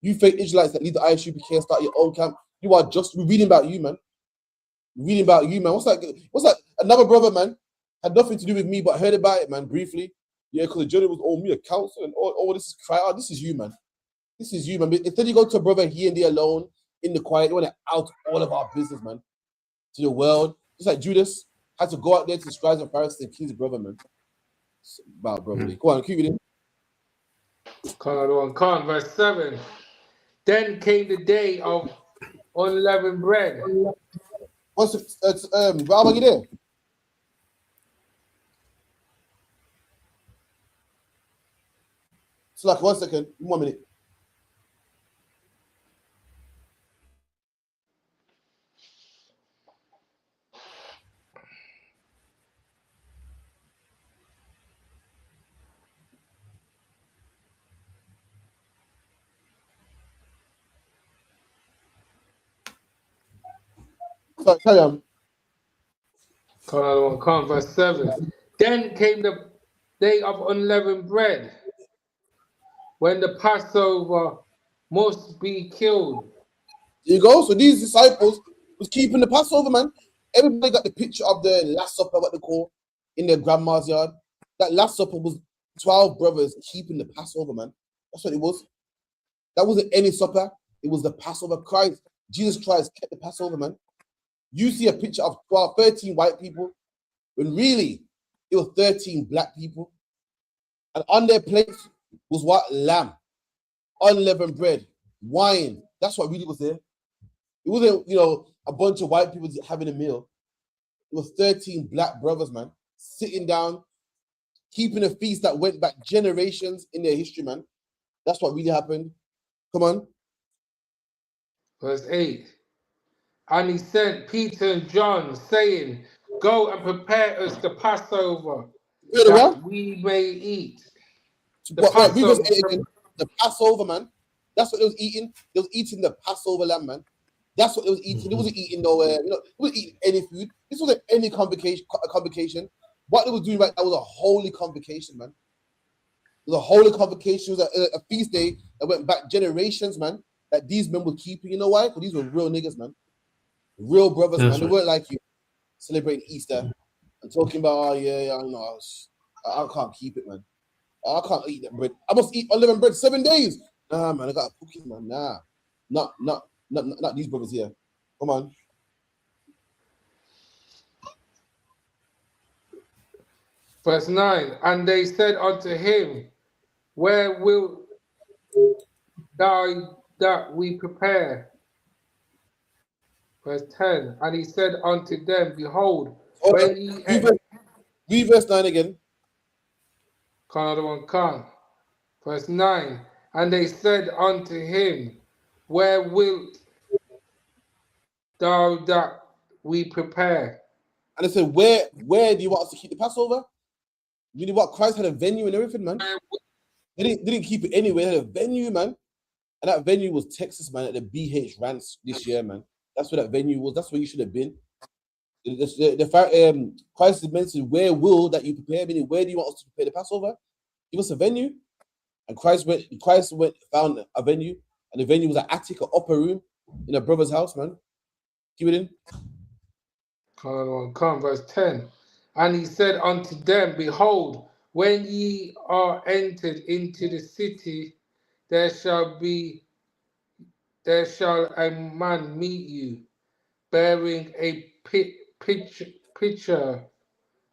You fake Israelites that leave the ISUPK and start your own camp, you are just, we're reading about you, man. We're reading about you, man. What's that? Another brother, man, had nothing to do with me, but I heard about it, man, briefly. Yeah, because the journey was all me, a counsel, and all this is cry. Oh, this is you, man. This is you, man. Instead you go to a brother here and there alone, in the quiet, you want to out all of our business, man, to the world. Just like Judas had to go out there to the scribes and Pharisees and kill his brother, man. It's about brotherly. Go on, keep it in. Con, verse 7. Then came the day of unleavened bread. How are you there? So like 1 second, 1 minute. So, carry on. Con, verse 7. Then came the day of unleavened bread, when the Passover must be killed. There you go. So these disciples was keeping the Passover, man. Everybody got the picture of the Last Supper, what they call, in their grandma's yard. That Last Supper was 12 brothers keeping the Passover, man. That's what it was. That wasn't any supper. It was the Passover. Christ, Jesus Christ kept the Passover, man. You see a picture of 13 white people, when really it was 13 black people. And on their plates was what? Lamb, unleavened bread, wine. That's what really was there. It wasn't, you know, a bunch of white people having a meal. It was 13 black brothers, man, sitting down, keeping a feast that went back generations in their history, man. That's what really happened. Come on. Verse 8. And he sent Peter and John, saying, go and prepare us the Passover, that we may eat. The Passover, man. That's what they was eating. They was eating the Passover lamb, man. That's what they was eating. They wasn't eating nowhere. You know, they wasn't eating any food. This wasn't any convocation. What they was doing right now was a holy convocation, man. It was a holy convocation. It was a feast day that went back generations, man, that these men were keeping. You know why? Because these were real niggas, man. Real brothers, man. They weren't like you celebrating Easter and talking about, I can't keep it, man. I can't eat that bread. I must eat unleavened bread 7 days. Nah, man, I got a cookie, man. Nah. Not these brothers here. Come on. Verse 9, and they said unto him, where wilt thou that we prepare? Verse 10, and he said unto them, behold, when ye... Read verse 9 again. Another one come. Verse 9, and they said unto him, where wilt thou that we prepare? And they said, where do you want us to keep the Passover? Meaning what? Christ had a venue and everything, man. They didn't keep it anywhere. They had a venue, man. And that venue was Texas, man, at the BH Rants this year, man. That's where that venue was. That's where you should have been. Christ mentioned, where will that you prepare? Meaning, where do you want us to prepare the Passover? Give us a venue. And Christ went, found a venue, and the venue was an attic, an upper room in a brother's house, man. Keep it in. Come, verse 10. And he said unto them, behold, when ye are entered into the city, there shall a man meet you, bearing a pitcher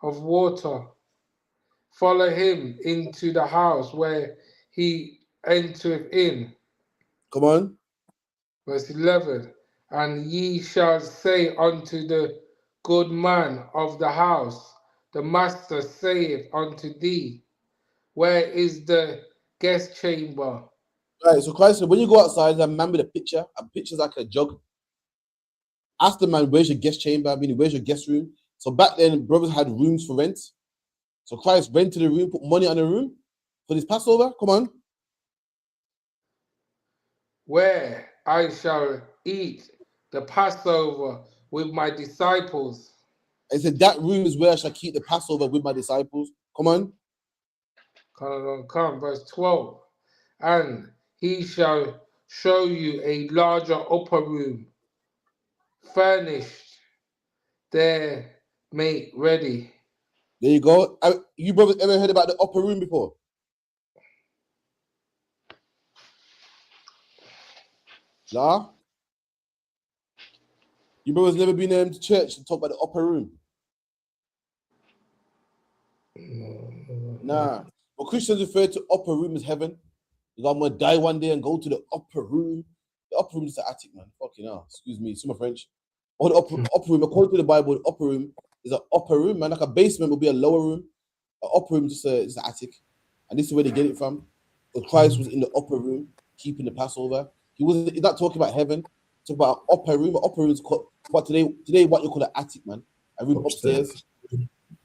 of water. Follow him into the house where he entereth in. Come on. Verse 11. And ye shall say unto the good man of the house, the master saith unto thee, where is the guest chamber? Right, so Christ said, when you go outside, there's a man with a pitcher like a jug. Ask the man, where's your guest chamber? I mean, where's your guest room? So back then, brothers had rooms for rent. So Christ rented the room, put money on the room for this Passover. Come on. Where I shall eat the Passover with my disciples. I said, that room is where I shall keep the Passover with my disciples. Come on. Come, verse 12. And he shall show you a larger upper room, furnished, there made ready. There you go. You brothers ever heard about the upper room before? Nah? You brothers never been to church and talk about the upper room? Nah. But Christians refer to upper room as heaven. Because I'm going to die one day and go to the upper room. The upper room is the attic, man. Fucking hell. Excuse me. Excuse my French. Or the upper room, according to the Bible, the upper room is an upper room, man. Like a basement would be a lower room. An upper room is just an attic. And this is where they get it from. But Christ was in the upper room, keeping the Passover. He's not talking about heaven. He's talking about upper room. But upper room is called, but today what you call an attic, man. A room upstairs.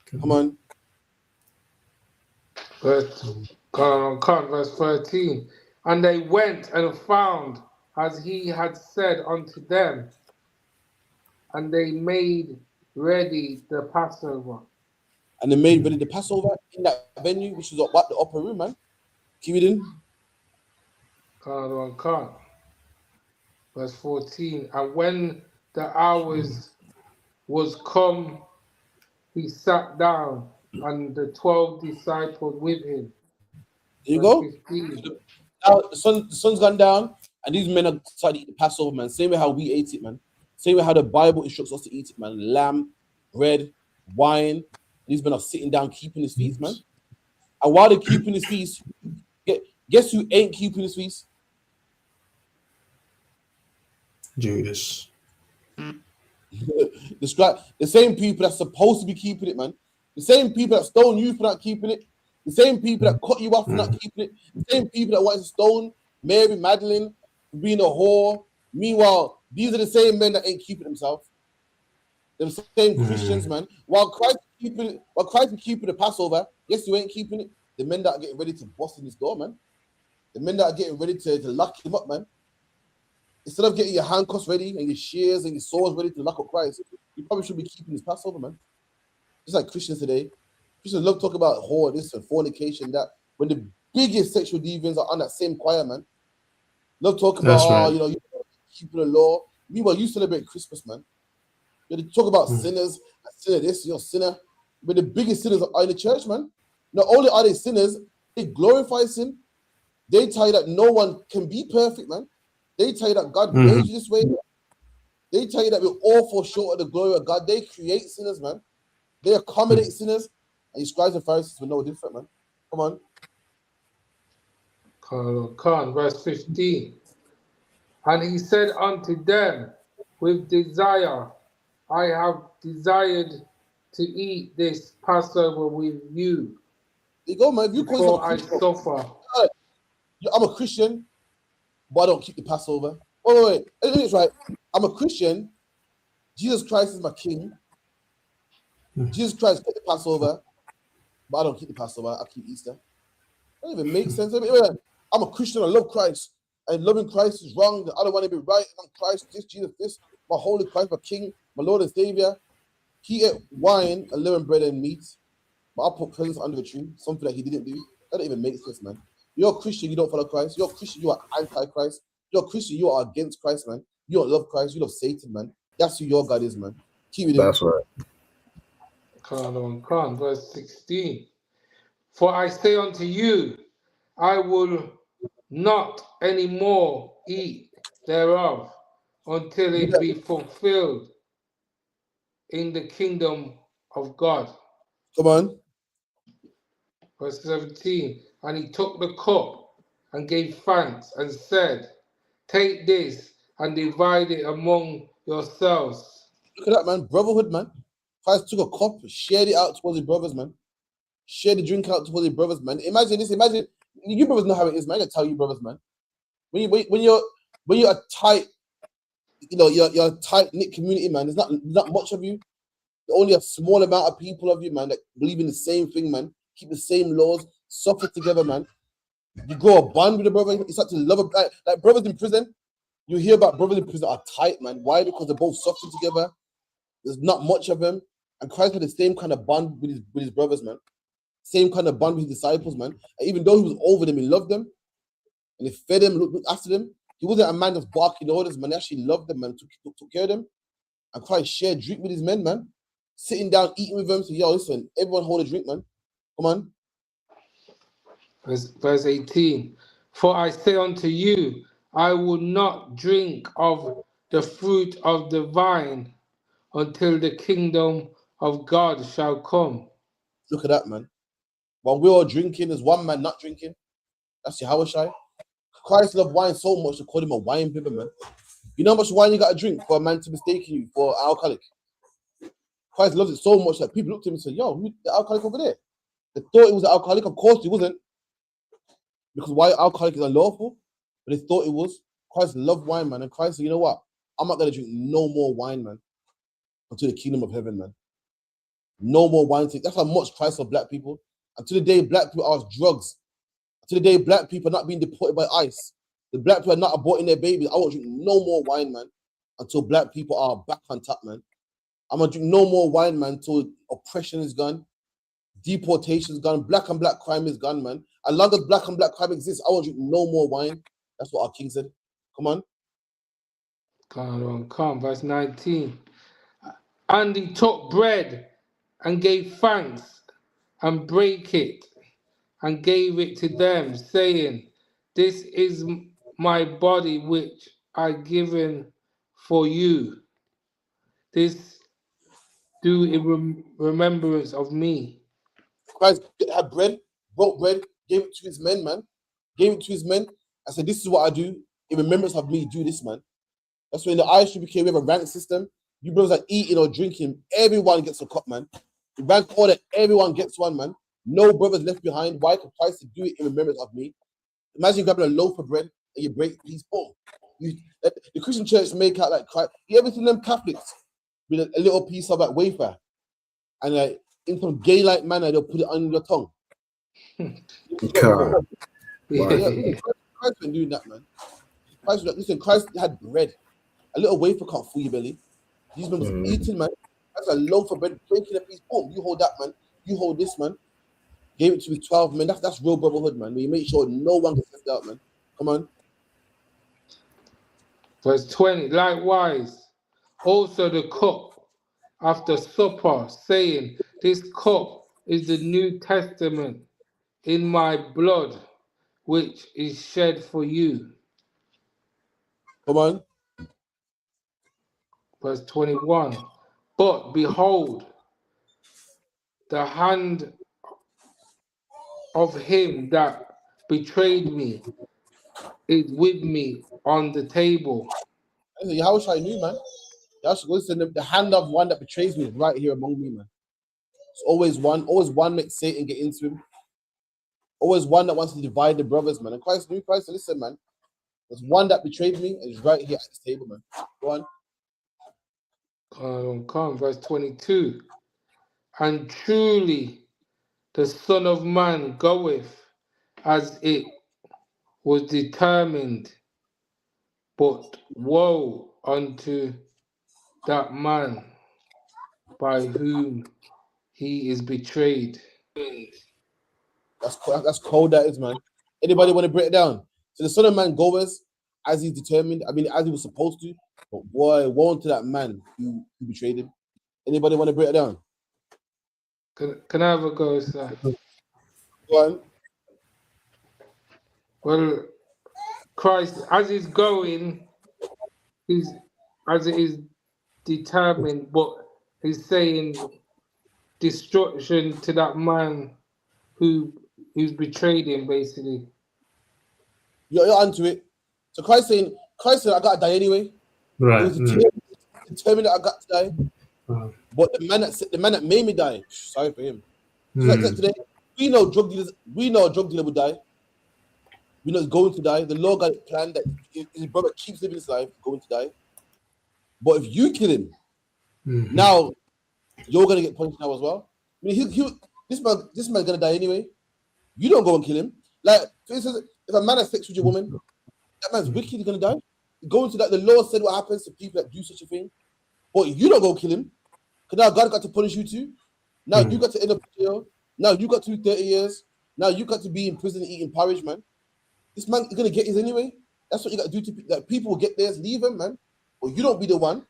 Come on. Verse 13. And they went and found as he had said unto them, and they made ready the Passover. And they made ready the Passover in that venue, which is what the upper room, man. Keep it in. Verse 14. And when the hours was come, he sat down, and the 12 disciples with him. There you go. 15. Now the sun's gone down, and these men are starting to eat the Passover, man. Same way how we ate it, man. Same way how the Bible instructs us to eat it, man. Lamb, bread, wine. These men are sitting down, keeping his feast, man. And while they're keeping his feast, guess who ain't keeping his feast? Judas. The same people that's supposed to be keeping it, man. The same people that stone you for not keeping it. The same people that cut you off for not keeping it. The same people that wanted to stone Mary Magdalene for being a whore. Meanwhile, these are the same men that ain't keeping themselves. Them same Christians, man. While Christ is keeping the Passover, yes, you ain't keeping it. The men that are getting ready to bust in his door, man. The men that are getting ready to lock him up, man. Instead of getting your handcuffs ready and your shears and your swords ready to lock up Christ, you probably should be keeping his Passover, man. Just like Christians today. Christians love talk about whore, this and fornication, that. When the biggest sexual deviants are on that same choir, man. Love talking about, you keeping the law. Meanwhile, you celebrate Christmas, man. You talk about sinners, sinner this, you're a sinner. But the biggest sinners are in the church, man. Not only are they sinners, they glorify sin. They tell you that no one can be perfect, man. They tell you that God made you this way. They tell you that we're all fall short of the glory of God. They create sinners, man. They accommodate sinners. And your scribes and Pharisees were no different, man. Come on. Verse 15. And he said unto them, with desire, I have desired to eat this Passover with you. There you go, man. If you call yourself before I suffer. I'm a Christian, but I don't keep the Passover. Wait. It's right. I'm a Christian. Jesus Christ is my king. Jesus Christ kept the Passover, but I don't keep the Passover. I keep Easter. That doesn't even make sense. I'm a Christian. I love Christ. And loving Christ is wrong. I don't want to be right. I'm Christ, this, Jesus, this. My holy Christ, my king, my Lord and Savior. He ate wine, unleavened bread, and meat. But I put presents under the tree, something that he didn't do. That don't even make sense, man. You're a Christian, you don't follow Christ. You're a Christian, you are anti-Christ. You're a Christian, you are against Christ, man. You don't love Christ, you love Satan, man. That's who your God is, man. Keep it in. That's right. Verse 16. For I say unto you, I will not any more eat thereof until it be fulfilled in the kingdom of God. Come on. Verse 17. And he took the cup and gave thanks and said, take this and divide it among yourselves. Look at that, man. Brotherhood, man. Christ took a cup, shared it out towards his brothers, man. Share the drink out towards his brothers, man. Imagine this. Imagine you brothers know how it is, man. I can tell you, brothers, man. When you're a tight, you're a tight knit community, man. There's not much of you. Only a small amount of people of you, man, that believe in the same thing, man. Keep the same laws, suffer together, man. You grow a bond with a brother. You start to love like brothers in prison. You hear about brothers in prison are tight, man. Why? Because they're both suffering together. There's not much of them, and Christ had the same kind of bond with his brothers, man. Same kind of bond with his disciples, man. And even though he was over them, he loved them, and he fed them, looked after them. He wasn't a man that's barking orders, man. He actually loved them, man. Took care of them, and Christ shared drink with his men, man. Sitting down, eating with them. So, yo, listen, everyone hold a drink, man. Come on. Verse 18. For I say unto you, I will not drink of the fruit of the vine until the kingdom of God shall come. Look at that, man. While we're all drinking, there's one man not drinking. That's Yahushai. Christ loved wine so much to call him a wine bibber, man. You know how much wine you got to drink for a man to mistake you for alcoholic? Christ loves it so much that people looked at him and said, yo, who's the alcoholic over there? They thought it was an alcoholic. Of course he wasn't. Because why alcoholic is unlawful? But they thought it was. Christ loved wine, man. And Christ said, you know what? I'm not going to drink no more wine, man, until the kingdom of heaven, man. No more wine. That's how much Christ loved black people. Until the day black people are drugs. Until the day black people are not being deported by ICE. The black people are not aborting their babies. I won't drink no more wine, man, until black people are back on top, man. I'm going to drink no more wine, man, until oppression is gone. Deportation is gone. Black on black crime is gone, man. As long as black on black crime exists, I won't drink no more wine. That's what our king said. Come on. Come. Verse 19. And he took bread and gave thanks and brake it and gave it to them, saying, this is my body which I given for you. This do in remembrance of me. Christ had bread, broke bread, gave it to his men, man. Gave it to his men. I said, this is what I do. In remembrance of me, do this, man. That's when the ISUPK, we have a rank system. You brothers are eating or drinking, everyone gets a cup, man. The rank order, everyone gets one, man. No brothers left behind. Why? Because Christ to do it in remembrance of me. Imagine you grabbing a loaf of bread and you break a piece, boom. The Christian church make out like Christ. You ever seen them Catholics with a little piece of that wafer? And like in some gay-like manner, they'll put it on your tongue. God. Christ been doing that, man. Christ had bread. A little wafer can't fool your belly. These men was eating, man. That's a loaf of bread, breaking a piece. Boom, you hold that, man. You hold this, man. Gave it to his 12 men. That's real brotherhood, man. We make sure no one gets left out, man. Come on. Verse 20. Likewise, also the cup after supper, saying, this cup is the New Testament in my blood, which is shed for you. Come on. Verse 21. But behold, the hand of him that betrayed me is with me on the table. Yahushua knew, man. Yahushua goes to the hand of one that betrays me is right here among me, man. It's always one makes Satan get into him. Always one that wants to divide the brothers, man. And Christ knew, Christ said, listen, man. There's one that betrayed me and is right here at this table, man. Go on. Come, verse 22. And truly the Son of Man goeth as it was determined, but woe unto that man by whom he is betrayed. That's cold, that is, man. Anybody want to break it down? So the Son of Man goeth as he's determined, as he was supposed to, but boy, woe unto that man who betrayed him. Anybody want to break it down? Can I have a go, sir? Go on. Well, Christ, as he's going, as it is determined, but he's saying destruction to that man who's betrayed him, basically. You're onto it. So Christ said, I gotta die anyway. Right. It was determined that I got to die. But the man that made me die, sorry for him. So like today, we know drug dealers, we know a drug dealer will die. We know he's going to die. The Lord got it planned that if his brother keeps living his life, going to die. But if you kill him, now you're gonna get punished now as well. I mean, this man's gonna die anyway. You don't go and kill him. Like, for instance, if a man has sex with your woman, that man's wicked, he's gonna die. Going to that, the Lord said what happens to people that do such a thing. But you don't go kill him. Because now God got to punish you too. Now you got to end up in jail. Now you got to do 30 years. Now you got to be in prison eating porridge, man. This man is gonna get his anyway. That's what you got to do to that. People will get theirs, leave him, man. Or you don't be the one.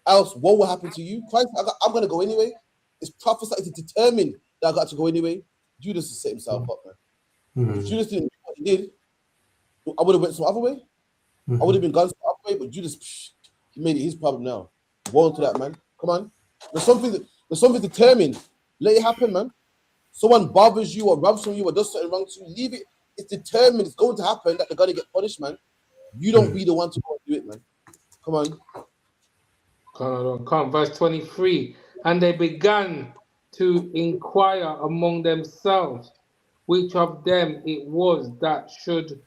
Else, what will happen to you? Christ, I'm gonna go anyway. It's prophesied to determine that I got to go anyway. Judas has set himself up, man. If Judas didn't do what he did, I would have went some other way. I would have been gone some other way, but Judas, he made it his problem now. Woe to that, man. Come on. There's something determined. Let it happen, man. Someone bothers you or robs from you or does something wrong to you, leave it. It's determined. It's going to happen that they're going to get punished, man. You don't be the one to go and do it, man. Come on. Come. Verse 23. And they began to inquire among themselves which of them it was that should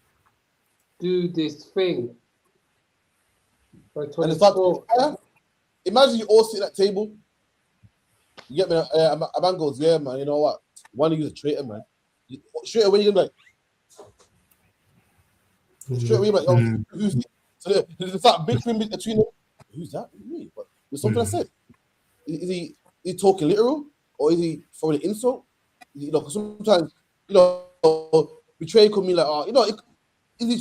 do this thing. Verse 24. Imagine you all sit at that table. You get me? A man goes, yeah, man, you know what? One of you is a traitor, man. Straight away, you're going to be like, straight away, you're like, who's this? So there's that big thing between them. Who's that? Me. But there's something I said. Is he talking literal? Or is he throwing an insult? You know, because sometimes, you know, betrayal could mean like, you know, is he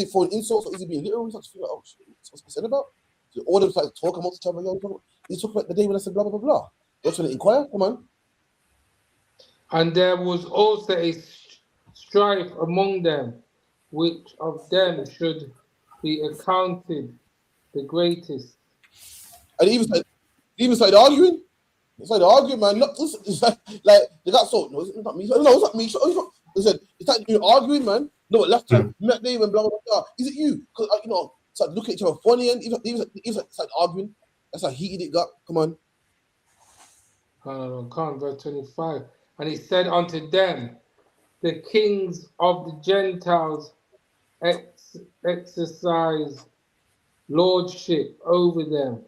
throwing insults or is he being literal? He's not feel like, oh, shit, what's he said about? So all them like talk amongst each other. He's talking about the day when I said blah, blah, blah, blah. You're trying to inquire? Come on. And there was also a strife among them, which of them should be accounted the greatest. And even started arguing. It's like the argument, man. Not, it's like they got so. No, it's not me. No, it's not me. They said it's like you're arguing, man. No, last time met day when blah blah blah. Is it you? Because you know, it's like looking at each other funny and even it's like arguing. That's how heated it got. Come on. Verse 25. And he said unto them, the kings of the Gentiles exercise lordship over them,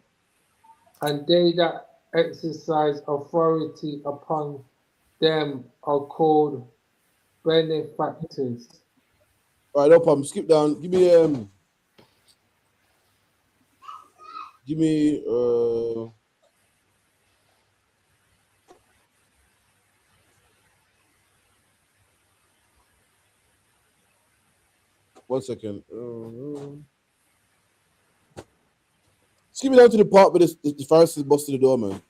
and they that exercise authority upon them are called benefactors. All right, no problem. Skip down. Give me 1 second. Skip me down to the part where the Pharisees busted the door, man.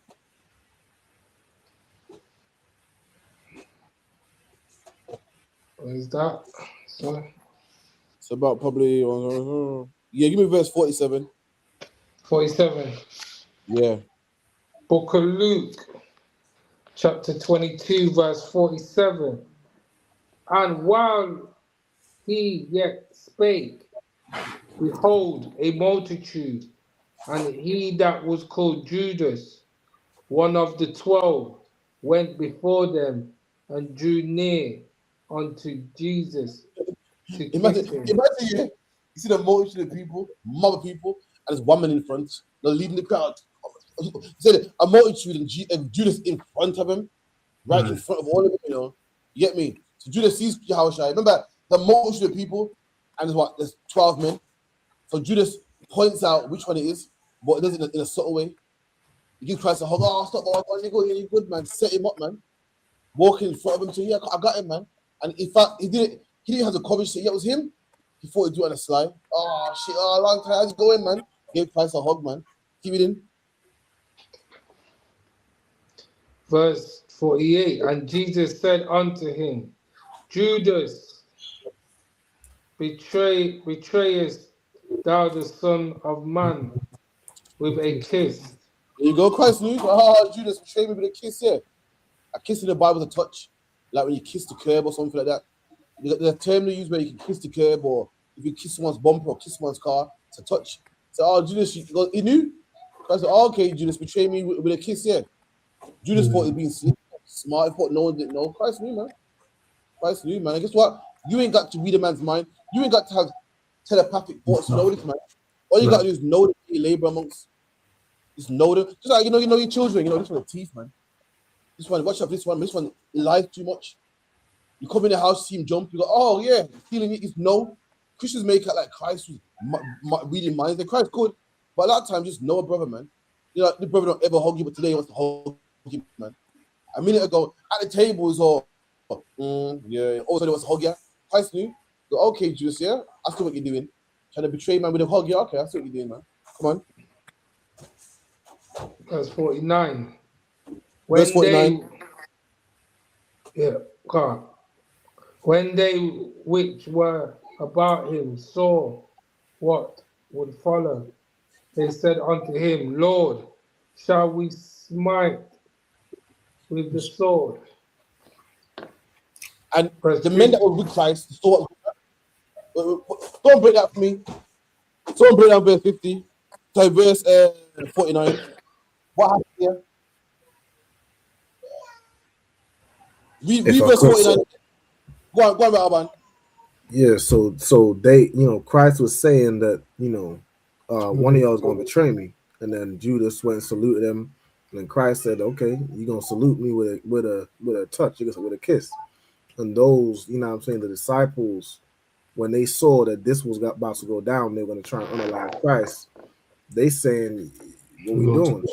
What is that? Sorry. It's about probably give me verse 47. 47. Yeah. Book of Luke, chapter 22, verse 47. And while he yet spake, behold, a multitude, and he that was called Judas, one of the 12, went before them and drew near unto Jesus to kiss him. Imagine, yeah, you see the multitude of people, mob of people, and there's one man in front, they're leading the crowd. He said a multitude and Judas in front of him, right in front of all of them, you know. You get me? So Judas sees Yahushua. Remember the multitude of people, and there's 12 men. So Judas points out which one it is, but it does it in a subtle way. He gives Christ a hug. Oh, stop, oh, you're good, man. Set him up, man. Walking in front of him, so yeah, I got him, man. And in fact, he didn't have the courage to say, yeah, it was him. He thought he'd do it on a slide. Oh, shit, long time. How's it going, man? Gave Christ a hug, man. Keep it in. Verse 48, and Jesus said unto him, Judas, betrayest thou the Son of Man with a kiss? There you go, Christ knew. Oh, Judas betrayed me with a kiss, yeah. A kiss in the Bible is a touch. Like when you kiss the curb or something like that. There's a term they use where you can kiss the curb, or if you kiss someone's bumper or kiss someone's car, it's a touch. So, oh, Judas, he knew. Christ said, oh, okay, Judas betrayed me with a kiss, yeah. Judas thought he'd been smart. He thought no one didn't know. Christ knew, man. Christ knew, man. And guess what? You ain't got to read a man's mind. You ain't got to have telepathic thoughts to know this, man. All you got to do is know that you labor amongst. Just know them. Just like, you know your children. You know, this one, the teeth, man. This one, watch out for this one. This one lies too much. You come in the house, see him jump. You go, oh, yeah. Feeling it is no. Christians make it like Christ was reading minds. And Christ could. But a lot of times, just know a brother, man. You know, the brother don't ever hug you, but today he wants to hug you, man. A minute ago, at the table, is all, yeah, also he wants to hug you. Christ knew. Go, okay, Judas, yeah, I see what you're doing. Trying to betray man with a hug, yeah, okay, I see what you're doing, man. Come on. Verse 49. Verse 49. When they which were about him saw what would follow, they said unto him, Lord, shall we smite with the sword? And the men that were with Christ saw what. Don't break that for me. Someone break down verse 50. So verse 49. What happened here? Read verse 49. Go on, Alban. Yeah, so they, Christ was saying that, one of y'all is going to betray me, and then Judas went and saluted him, and then Christ said, "Okay, you're gonna salute me with a touch, with a kiss." And those, the disciples, when they saw that this was about to go down, they were going to try and unalive Christ. They saying, "What we doing?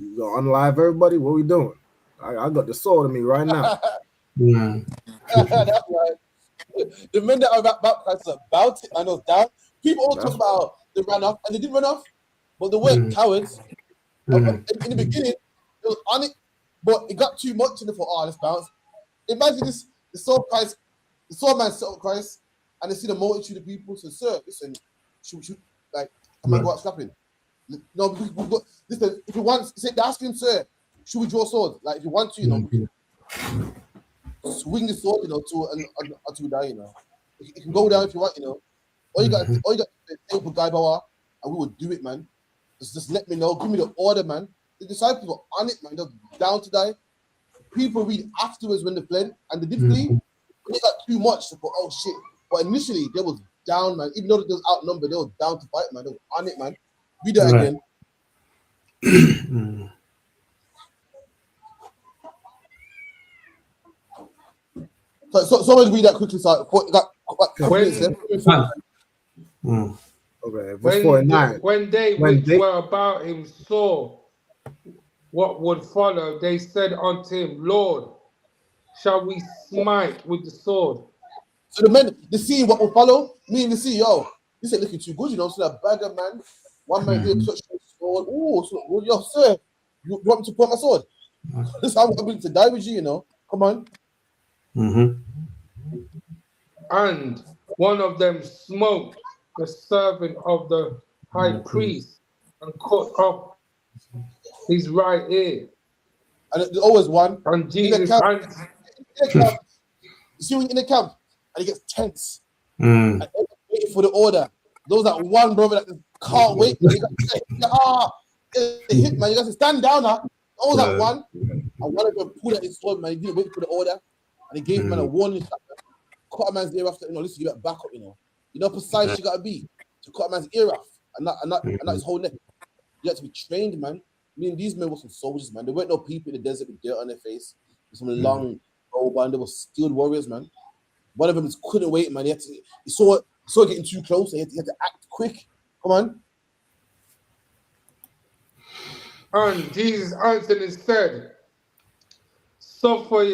You gonna unalive everybody? What we doing? I got the sword in me right now." That's right. The men that are baptized are about it and was down. People all talk about they ran off, and they didn't run off, but they weren't cowards. In the beginning, it was on it, but it got too much, and they thought, let's bounce. Imagine this: the soul man set up Christ, and they see the multitude of people. So, sir, listen, should like, am I go out slapping? No, listen, if you want, they're asking, sir, should we draw swords? Like, if you want to, swing the sword, until we die, It can go down if you want, All you got to say for Guy Bauer, and we will do it, man. Just let me know. Give me the order, man. The disciples were on it, man. They're down to die. People read afterwards when they fled, and they did flee. When they got too much, they thought, oh shit. But initially, they was down, man. Even though they was outnumbered, they were down to fight, man. They were on it, man. Read that again. So someone read that quickly. So Okay, verse 49. When they were about him saw what would follow, they said unto him, Lord, shall we smite with the sword? So the men, they see what will follow. Me and they see, yo, this ain't looking too good, So that bagger man, one man here touched the sword. Oh, so, yo, sir, you want me to put my sword? This is how I'm willing to die with you, Come on. And one of them smote the servant of the high priest and cut off his right ear. And there's always one. And Jesus You see when you're in the camp and it gets tense. Mm. And waiting for the order. Those that one brother that can't wait. You got to say, hit, man. You got to stand down now. All that one. And one of them pulled at his sword, man. He didn't wait for the order. And he gave man a warning shot. Cut a man's ear off. Listen, you got to back up, You know how precise you got to be to cut a man's ear off and not his whole neck. You have to be trained, man. I mean, these men were some soldiers, man. There weren't no people in the desert with dirt on their face. With some long robe on. They were skilled warriors, man. One of them just couldn't wait, man. He saw it getting too close. He had to act quick. Come on. And Jesus answered and said, suffer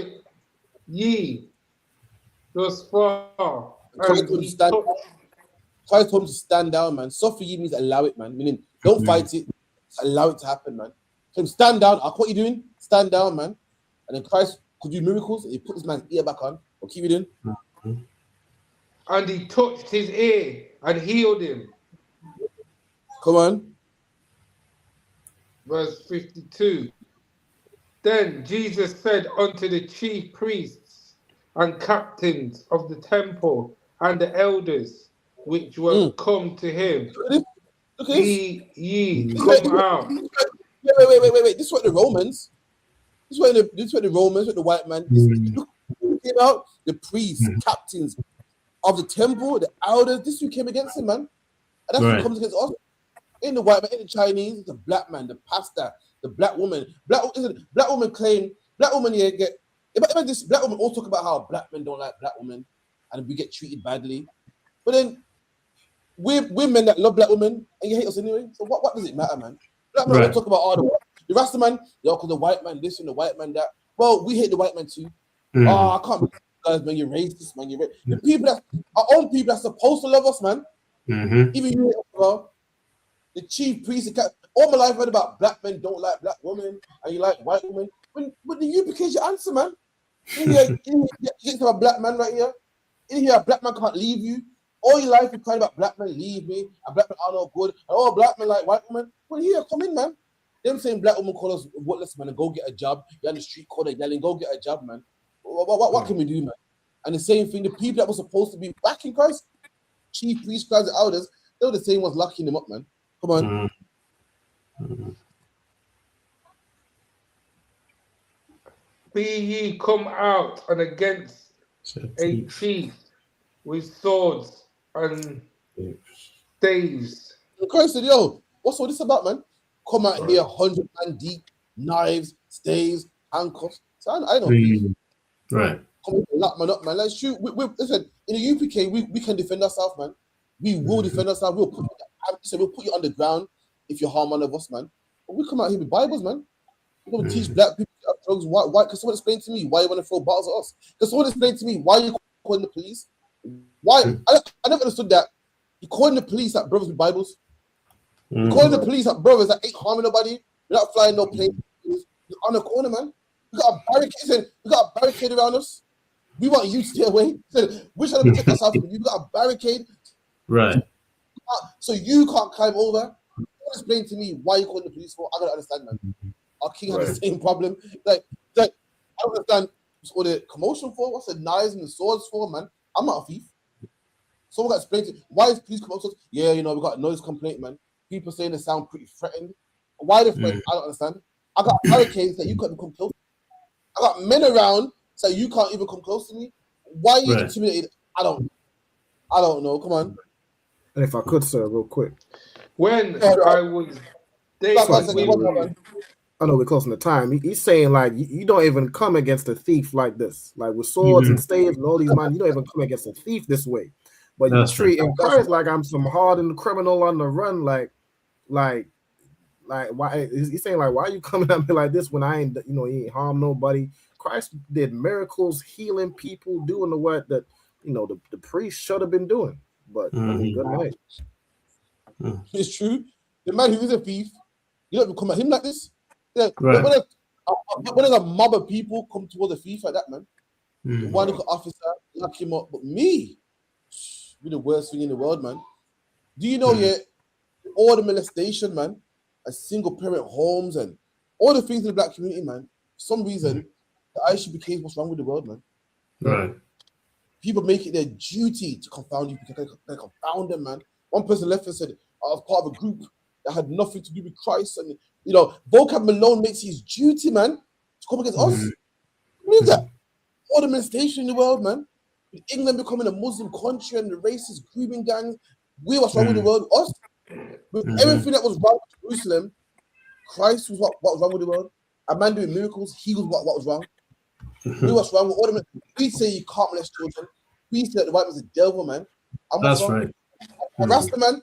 ye thus far. Christ told him to stand down, man. Suffer ye means allow it, man. Meaning, don't fight it. Just allow it to happen, man. So stand down. What you doing? Stand down, man. And then Christ could do miracles. And he put this man's ear back on. What keep it in? And he touched his ear and healed him. Come on. Verse 52. Then Jesus said unto the chief priests and captains of the temple and the elders which were come to him, ye come out. Wait. This is what the Romans. This is what the Romans, what the white man. Look who came out. The priests, captains of the temple, the elders. This who came against him, man. And that's who comes against us. In the white man, in the Chinese, the black man, the pastor, the black woman. Black woman claim. Black woman here get. Imagine this. Black woman all talk about how black men don't like black women, and we get treated badly. But then we're men that love black women, and you hate us anyway. So what does it matter, man? Black men don't talk about all the Rasta man. Because the white man this and the white man that. Well, we hate the white man too. I can't believe you guys, man. You're racist, man. The people that our own people that's supposed to love us, man. Even you, bro. The chief priest, all my life I heard about black men don't like black women and you like white women. But the UPK is your answer, man. You get to a black man right here. In here, a black man can't leave you. All your life you crying about black men leave me, and black men are no good, and all black men like white women. Well, here, come in, man. Them saying black women call us worthless, man, and go get a job. You're on the street corner yelling, go get a job, man. What can we do, man? And the same thing, the people that were supposed to be backing Christ, chief priests, scribes, and elders, they were the same ones locking them up, man. Come on. Be ye come out and against a chief with swords and staves. Christ said, yo, what's all this about, man? Come out here, 100 man deep, knives, staves, handcuffs. So I don't Right. Come on, lock man up, man. Let's shoot. Listen, in the UPK, we can defend ourselves, man. We will defend ourselves. We'll put you on the ground if you harm one of us, man. But we come out here with Bibles, man. We're going to teach black people about drugs. Why? Because someone explain to me why you want to throw bottles at us. Because someone explain to me why you calling the police. Why? I never understood that. You calling the police at brothers with Bibles. You calling the police at brothers that ain't harming nobody. You're not flying no plane. You're on the corner, man. We got a barricade around us. We want you to stay away. We're trying to protect ourselves. You got a barricade. Right. So you can't climb over. Explain to me why you calling the police for. I gotta understand, man. Our king had the same problem. Like I don't understand what the commotion for. What's the knives and the swords for, man? I'm not a thief. Someone got to explain to me, why is police coming to us? Yeah, we got a noise complaint, man. People saying they sound pretty threatened. Why the threat? I don't understand. I got barricades that you can't even come close. I got men around so you can't even come close to me. Why are you intimidated? I don't know. Come on. And if I could, sir, real quick. When I was I know we're close on the time. He's saying like you don't even come against a thief like this, like with swords and staves and all these man. You don't even come against a thief this way, but you treat him like I'm some hardened criminal on the run. Like why? He's saying like, why are you coming at me like this when I ain't, he ain't harm nobody. Christ did miracles, healing people, doing the work that the priest should have been doing. But good night. It's true. The man who is a thief, you don't come at him like this. Yeah, right. When there's a mob of people come towards a thief like that, man, one little officer lock him up. But me, be the worst thing in the world, man. Do you know all the molestation, man, and single parent homes and all the things in the black community, man? For some reason, the ISUPK is what's wrong with the world, man. Right. people make it their duty to confound you. They confound them, man. One person left and said, I was part of a group that had nothing to do with Christ. And, you know, vocab Malone makes his duty, man, to come against us. Look at that. All the manifestation in the world, man. With England becoming a Muslim country and the racist grooming gangs, what's wrong with the world? Us. With everything that was wrong with Jerusalem, Christ was what was wrong with the world. A man doing miracles, he was what was wrong. What's wrong with all the we say you can't molest children. We say that the white man's a devil, man. That's right. A Rasta man,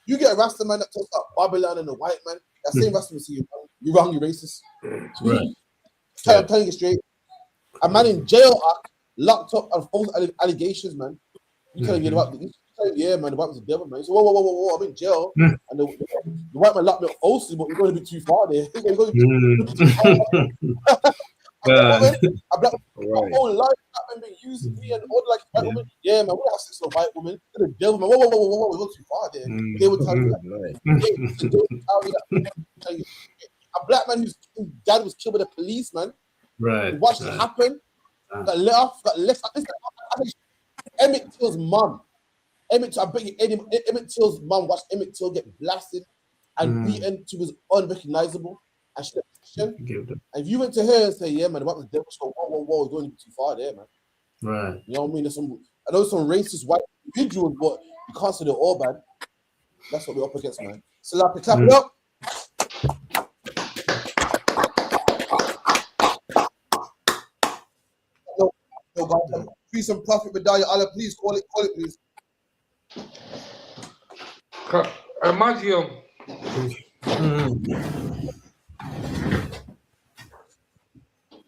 you get a Rasta man that talks about Babylon and the white man. That same Rasta man say you're wrong, you're racist. Right. I'm telling you straight. A man in jail locked up on false allegations, man. You telling me yeah, man, the white man's a devil, man. So whoa, I'm in jail, and the white man locked me up falsely, but we're going a bit too far there. We're going too far. A black whole life, black men being used me and all like white women. Yeah, man, we have sex with a white woman. They're the devil, man. Whoa, we're going too far there. They would tell you that. A black man whose dad was killed by the police, man. Right. Watched it happen. Got let off. Got left. Emmett Till's mom. I bet you Emmett Till's mom watched Emmett Till get blasted and beaten to his unrecognizable. And she and if you went to her and say, yeah, man, the white was devil, so whoa, you're going too far there, man. Right. You know what I mean? I know some racist white individuals, but you can't say they're all bad. That's what we're up against, man. So like, clap it up. No, God, peace and prophet, Medaya Allah, please call it, please. Imagine.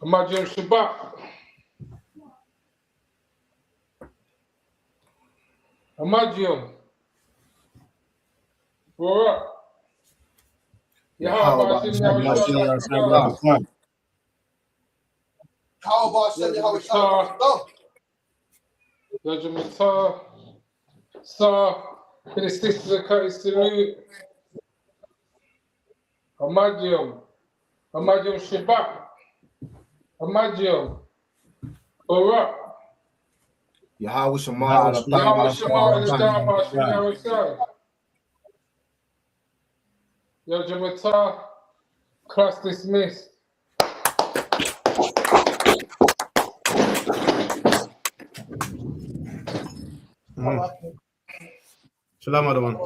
Imagine Shabbat. Imagine. What up? How about Sir, to the sisters of Curtis salute. Imagine Shabbat. Imagine. What up? Yahweh Shema. Yo, Jamaica, class dismissed. Shalom, everyone.